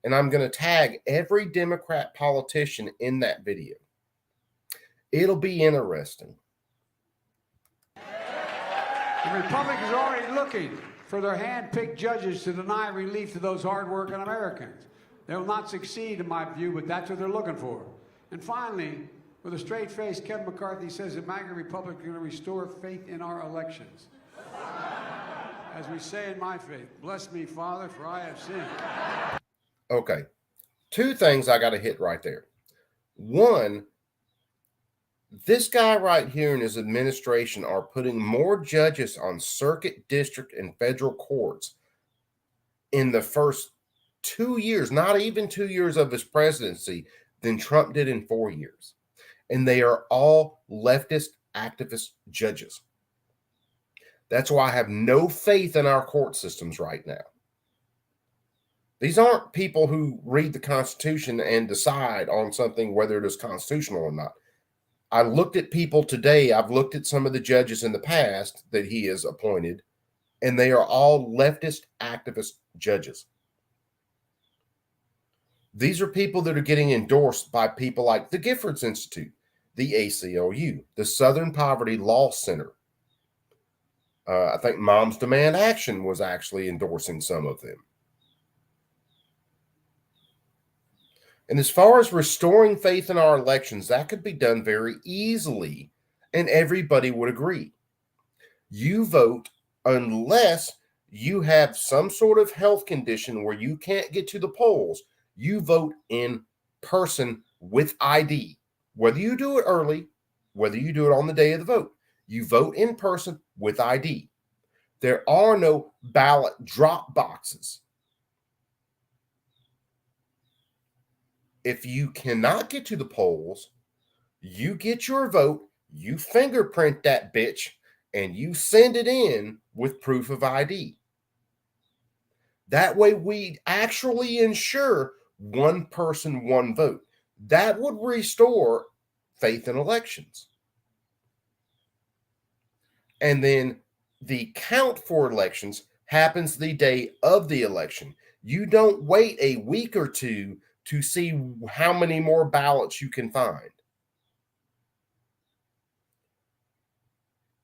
And I'm going to tag every Democrat politician in that video. It'll be interesting. The Republicans are already looking for their hand-picked judges to deny relief to those hard-working Americans. They will not succeed, in my view, but that's what they're looking for. And finally, with a straight face, Kevin McCarthy says that MAGA Republicans are going to restore faith in our elections. As we say in my faith, bless me, Father, for I have sinned. Okay, 2 things I got to hit right there. One, this guy right here and his administration are putting more judges on circuit, district, and federal courts in the first 2 years, not even 2 years of his presidency, than Trump did in 4 years. And they are all leftist activist judges. That's why I have no faith in our court systems right now. These aren't people who read the Constitution and decide on something whether it is constitutional or not. I looked at people today. I've looked at some of the judges in the past that he has appointed, and they are all leftist activist judges. These are people that are getting endorsed by people like the Giffords Institute, the ACLU, the Southern Poverty Law Center. I think Moms Demand Action was actually endorsing some of them. And as far as restoring faith in our elections, that could be done very easily, and everybody would agree. You vote unless you have some sort of health condition where you can't get to the polls. You vote in person with ID. Whether you do it early, whether you do it on the day of the vote, you vote in person with ID. There are no ballot drop boxes. If you cannot get to the polls, you get your vote, you fingerprint that bitch, and you send it in with proof of ID. That way we actually ensure one person, one vote. That would restore faith in elections. And then the count for elections happens the day of the election. You don't wait a week or two to see how many more ballots you can find.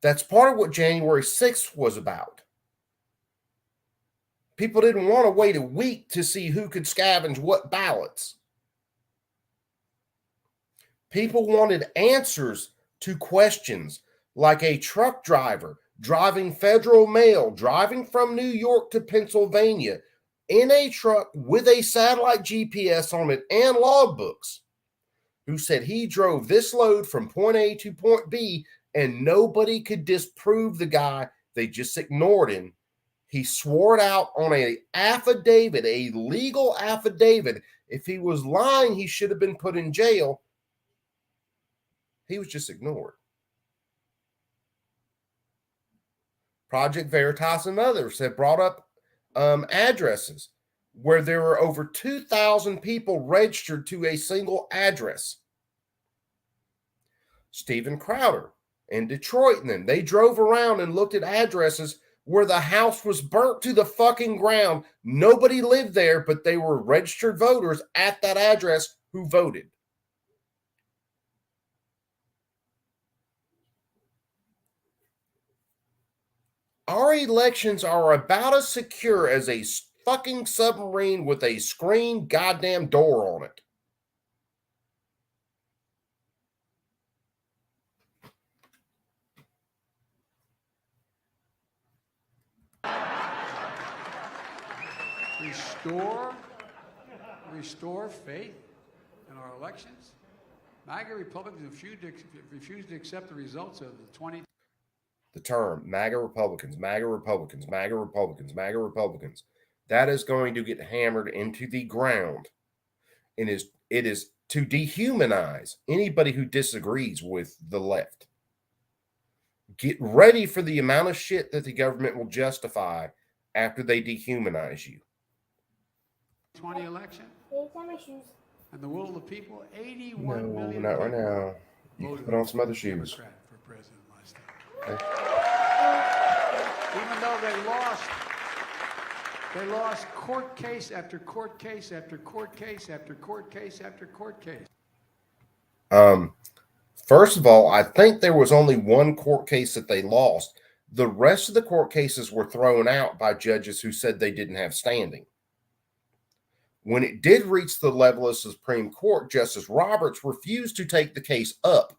That's part of what January 6th was about. People didn't want to wait a week to see who could scavenge what ballots. People wanted answers to questions like a truck driver driving federal mail, driving from New York to Pennsylvania in a truck with a satellite GPS on it and logbooks, who said he drove this load from point A to point B and nobody could disprove the guy. They just ignored him. He swore it out on an affidavit, a legal affidavit. If he was lying, he should have been put in jail. He was just ignored. Project Veritas and others have brought up addresses where there were over 2,000 people registered to a single address. Stephen Crowder in Detroit and them, they drove around and looked at addresses where the house was burnt to the fucking ground. Nobody lived there, but they were registered voters at that address who voted. Our elections are about as secure as a fucking submarine with a screen goddamn door on it. Restore faith in our elections. MAGA Republicans refuse to accept the results of the 20. The term MAGA Republicans, MAGA Republicans, MAGA Republicans, MAGA Republicans, that is going to get hammered into the ground. And it is to dehumanize anybody who disagrees with the left. Get ready for the amount of shit that the government will justify after they dehumanize you. 20 election. And the will of the people, 81 million. No, not right now. You can put on some other shoes. Democrat for president last Okay. Even though they lost court case after court case after court case after court case after court case. First of all, I think there was only one court case that they lost. The rest of the court cases were thrown out by judges who said they didn't have standing. When it did reach the level of the Supreme Court, Justice Roberts refused to take the case up.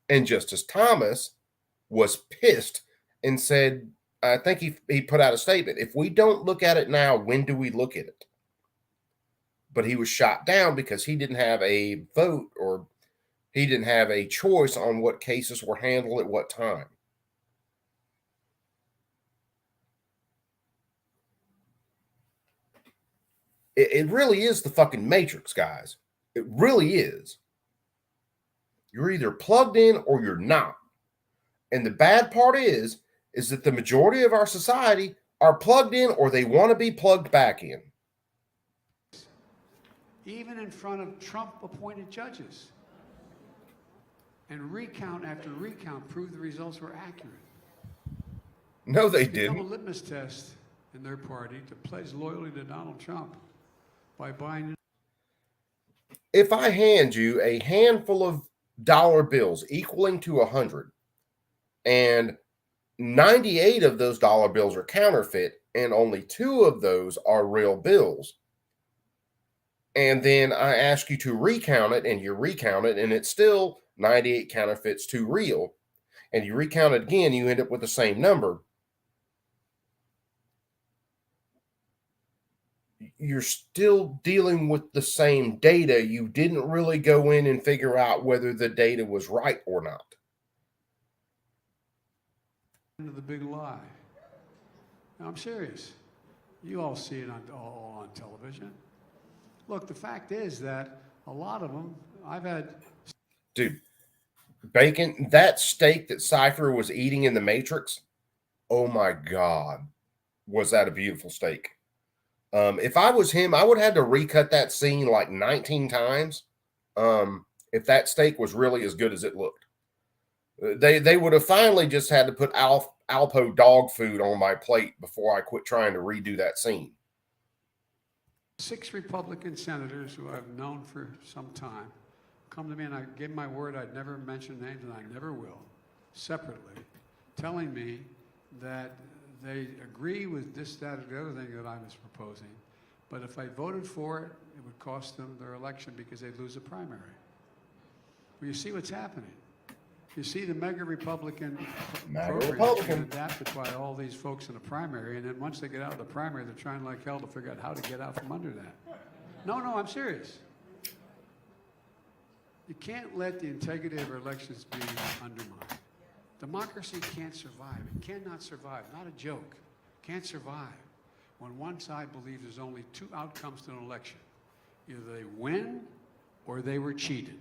And Justice Thomas was pissed and said, I think he put out a statement, if we don't look at it now, when do we look at it? But he was shot down because he didn't have a vote, or he didn't have a choice on what cases were handled at what time. It really is the fucking Matrix, guys. It really is. You're either plugged in or you're not. And the bad part is that the majority of our society are plugged in or they want to be plugged back in. Even in front of Trump-appointed judges. And recount after recount proved the results were accurate. No, they It's become didn't. a litmus test in their party to pledge loyalty to Donald Trump by buying. If I hand you a handful of dollar bills equaling to 100, and 98 of those dollar bills are counterfeit, and only 2 of those are real bills, and then I ask you to recount it, and you recount it, and it's still 98 counterfeits, 2 real, and you recount it again, you end up with the same number. You're still dealing with the same data. You didn't really go in and figure out whether the data was right or not. Into the big lie. Now, I'm serious. You all see it all on television. Look, the fact is that a lot of them, I've had. Dude, bacon, that steak that Cypher was eating in the Matrix, oh my God, was that a beautiful steak. If I was him, I would have had to recut that scene like 19 times. If that steak was really as good as it looked. They would have finally just had to put Alpo dog food on my plate before I quit trying to redo that scene. 6 Republican senators who I've known for some time come to me, and I gave my word I'd never mention names, and I never will, separately, telling me that they agree with this, that, or the other thing that I was proposing, but if I voted for it, it would cost them their election because they'd lose a primary. Well, you see what's happening. You see the mega Republican program adapted by all these folks in the primary, and then once they get out of the primary, they're trying like hell to figure out how to get out from under that. No, I'm serious. You can't let the integrity of our elections be undermined. Democracy can't survive. It cannot survive. Not a joke. Can't survive when one side believes there's only 2 outcomes to an election. Either they win or they were cheated.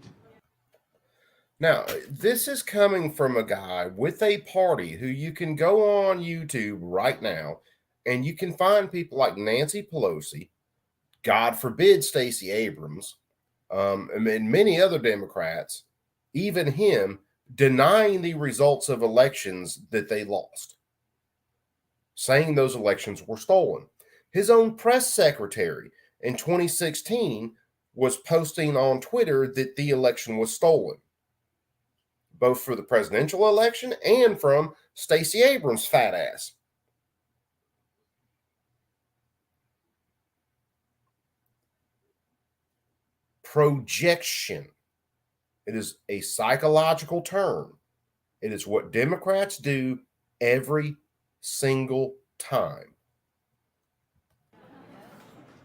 Now, this is coming from a guy with a party who you can go on YouTube right now and you can find people like Nancy Pelosi, God forbid Stacey Abrams, and many other Democrats, even him, denying the results of elections that they lost. saying those elections were stolen. His own press secretary in 2016 was posting on Twitter that the election was stolen, both for the presidential election and from Stacey Abrams' fat ass. Projection. It is a psychological term. It is what Democrats do every single time.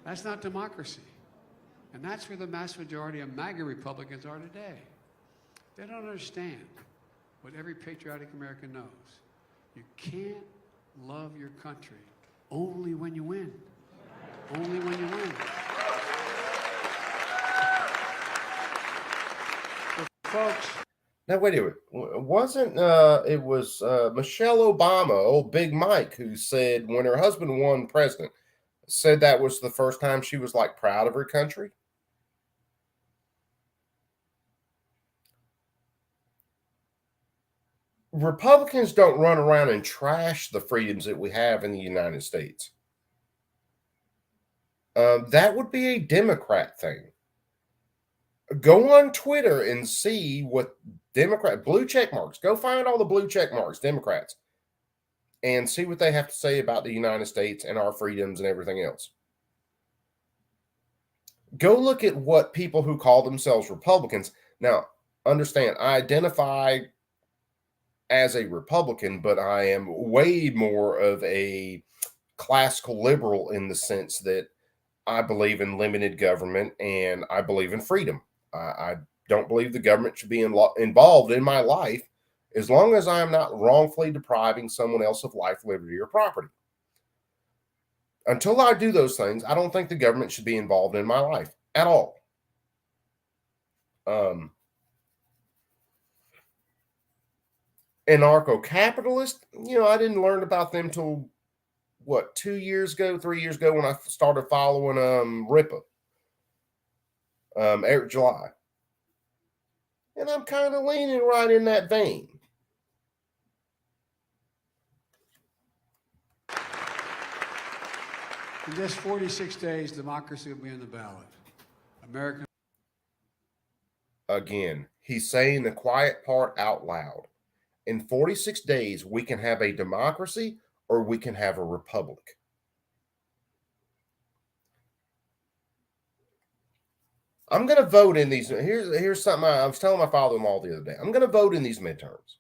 That's not democracy. And that's where the mass majority of MAGA Republicans are today. They don't understand what every patriotic American knows. You can't love your country only when you win. Only when you win. Folks. Now, wait a minute. Wasn't it was Michelle Obama, old Big Mike, who said when her husband won president, said that was the first time she was like proud of her country? Republicans don't run around and trash the freedoms that we have in the United States. That would be a Democrat thing. Go on Twitter and see what Democrat blue check marks. Go find all the blue check marks, Democrats, and see what they have to say about the United States and our freedoms and everything else. Go look at what people who call themselves Republicans. Now, understand, I identify as a Republican, but I am way more of a classical liberal in the sense that I believe in limited government and I believe in freedom. I don't believe the government should be involved in my life as long as I am not wrongfully depriving someone else of life, liberty, or property. Until I do those things, I don't think the government should be involved in my life at all. Anarcho-capitalist, I didn't learn about them till 3 years ago when I started following Ripa, Eric July. And I'm kind of leaning right in that vein. In just 46 days, democracy will be on the ballot. American. Again, he's saying the quiet part out loud. In 46 days, we can have a democracy or we can have a republic. I'm going to vote in these. Here's something I was telling my father-in-law the other day. I'm going to vote in these midterms.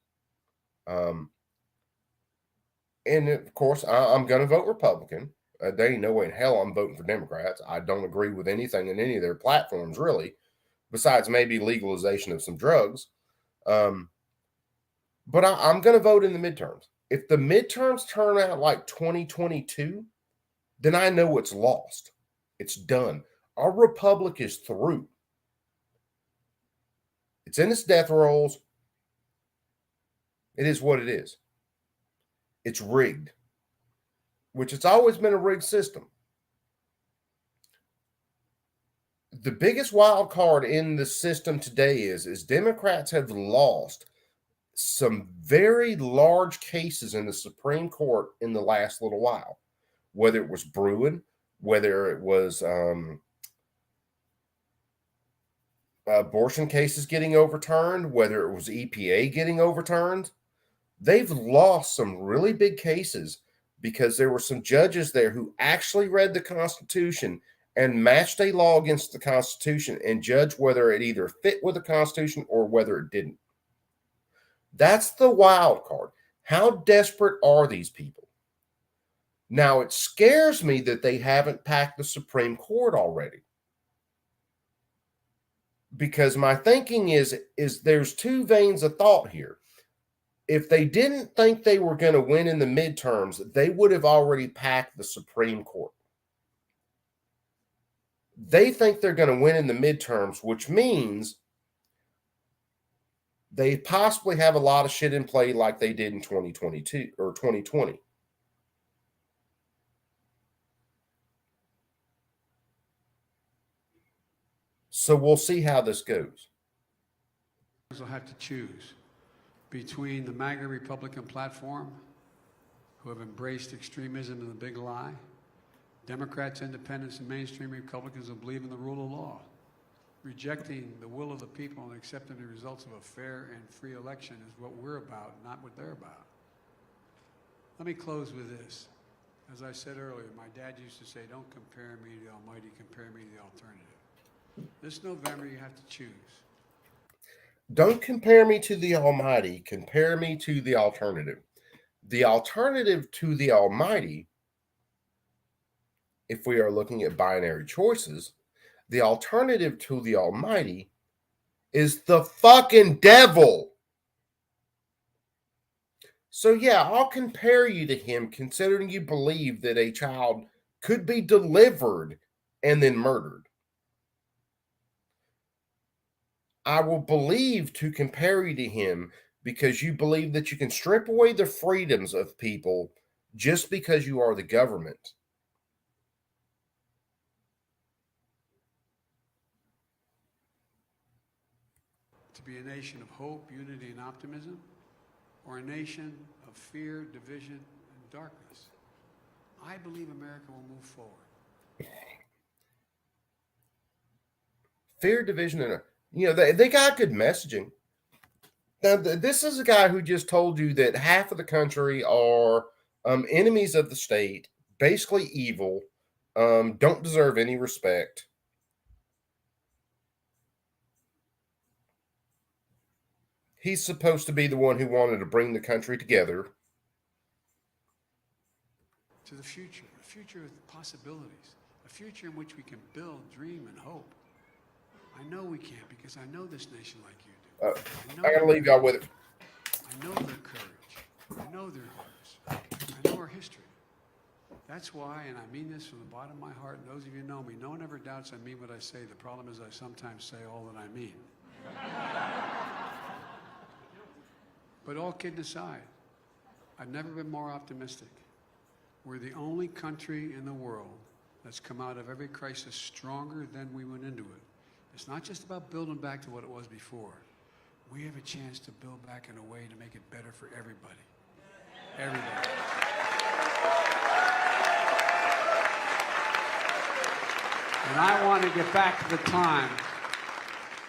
And of course, I'm going to vote Republican. There ain't no way in hell I'm voting for Democrats. I don't agree with anything in any of their platforms, really, besides maybe legalization of some drugs. But I'm going to vote in the midterms. If the midterms turn out like 2022, then I know it's lost. It's done. Our republic is through. It's in its death rolls. It is what it is. It's rigged, which it's always been a rigged system. The biggest wild card in the system today is Democrats have lost some very large cases in the Supreme Court in the last little while, whether it was Bruin, whether it was abortion cases getting overturned, whether it was EPA getting overturned. They've lost some really big cases because there were some judges there who actually read the Constitution and matched a law against the Constitution and judged whether it either fit with the Constitution or whether it didn't. That's the wild card. How desperate are these people? Now, it scares me that they haven't packed the Supreme Court already. Because my thinking is there's two veins of thought here. If they didn't think they were going to win in the midterms, they would have already packed the Supreme Court. They think they're going to win in the midterms, which means they possibly have a lot of shit in play like they did in 2022 or 2020. So we'll see how this goes. Will have to choose between the MAGA Republican platform who have embraced extremism and the big lie, Democrats, independents, and mainstream Republicans who believe in the rule of law. Rejecting the will of the people and accepting the results of a fair and free election is what we're about, not what they're about. Let me close with this. As I said earlier, my dad used to say, don't compare me to the Almighty, compare me to the alternative. This November, you have to choose. Don't compare me to the Almighty, compare me to the alternative. The alternative to the Almighty, if we are looking at binary choices, the alternative to the Almighty is the fucking devil. So, yeah, I'll compare you to him, considering you believe that a child could be delivered and then murdered. I will believe to compare you to him because you believe that you can strip away the freedoms of people just because you are the government. To be a nation of hope, unity, and optimism, or a nation of fear, division, and darkness. I believe America will move forward. Fear, division, and they got good messaging. Now, this is a guy who just told you that half of the country are enemies of the state, basically evil, don't deserve any respect. He's supposed to be the one who wanted to bring the country together. To the future with possibilities, a future in which we can build, dream, and hope. I know we can because I know this nation like you do. I gotta leave y'all with it. I know their courage. I know their hearts. I know our history. That's why, and I mean this from the bottom of my heart, and those of you who know me, no one ever doubts I mean what I say. The problem is I sometimes say all that I mean. But all kidding aside, I've never been more optimistic. We're the only country in the world that's come out of every crisis stronger than we went into it. It's not just about building back to what it was before. We have a chance to build back in a way to make it better for everybody. Everybody. And I want to get back to the time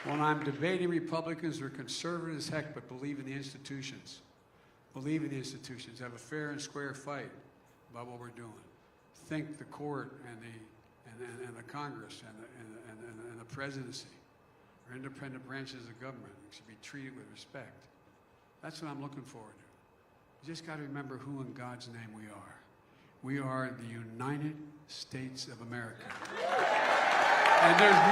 when I'm debating Republicans who are conservative as heck but believe in the institutions. Believe in the institutions. Have a fair and square fight about what we're doing. Think the court and the Congress and the presidency are independent branches of government and should be treated with respect. That's what I'm looking forward to. You just got to remember who in God's name we are. We are the United States of America. And there's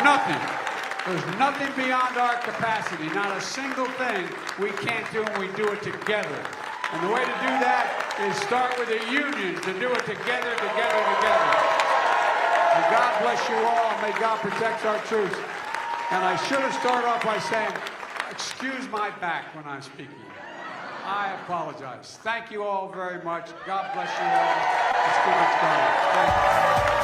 nothing beyond our capacity, not a single thing we can't do, and we do it together. And the way to do that is start with a union, to do it together. And God bless you all, and may God protect our troops. And I should have started off by saying, excuse my back when I'm speaking. I apologize. Thank you all very much. God bless you all. Let's get it started. Thank you.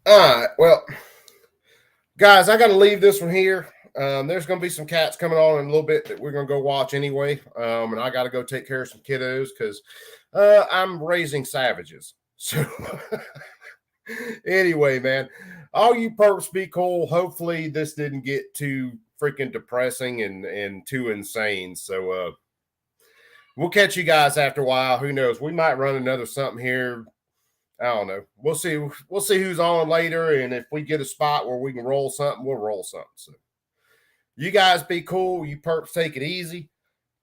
All right. Well, guys, I got to leave this one here. There's going to be some cats coming on in a little bit that we're going to go watch anyway. And I got to go take care of some kiddos because I'm raising savages. So, anyway, man, all you perps be cool. Hopefully, this didn't get too freaking depressing and too insane. So, we'll catch you guys after a while. Who knows? We might run another something here. I don't know. We'll see. We'll see who's on later, and if we get a spot where we can roll something, we'll roll something. So, you guys be cool. You perps take it easy.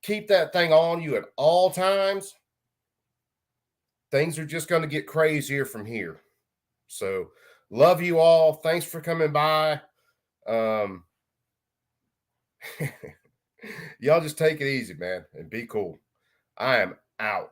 Keep that thing on you at all times. Things are just going to get crazier from here. So, love you all. Thanks for coming by. Y'all just take it easy, man, and be cool. I am out.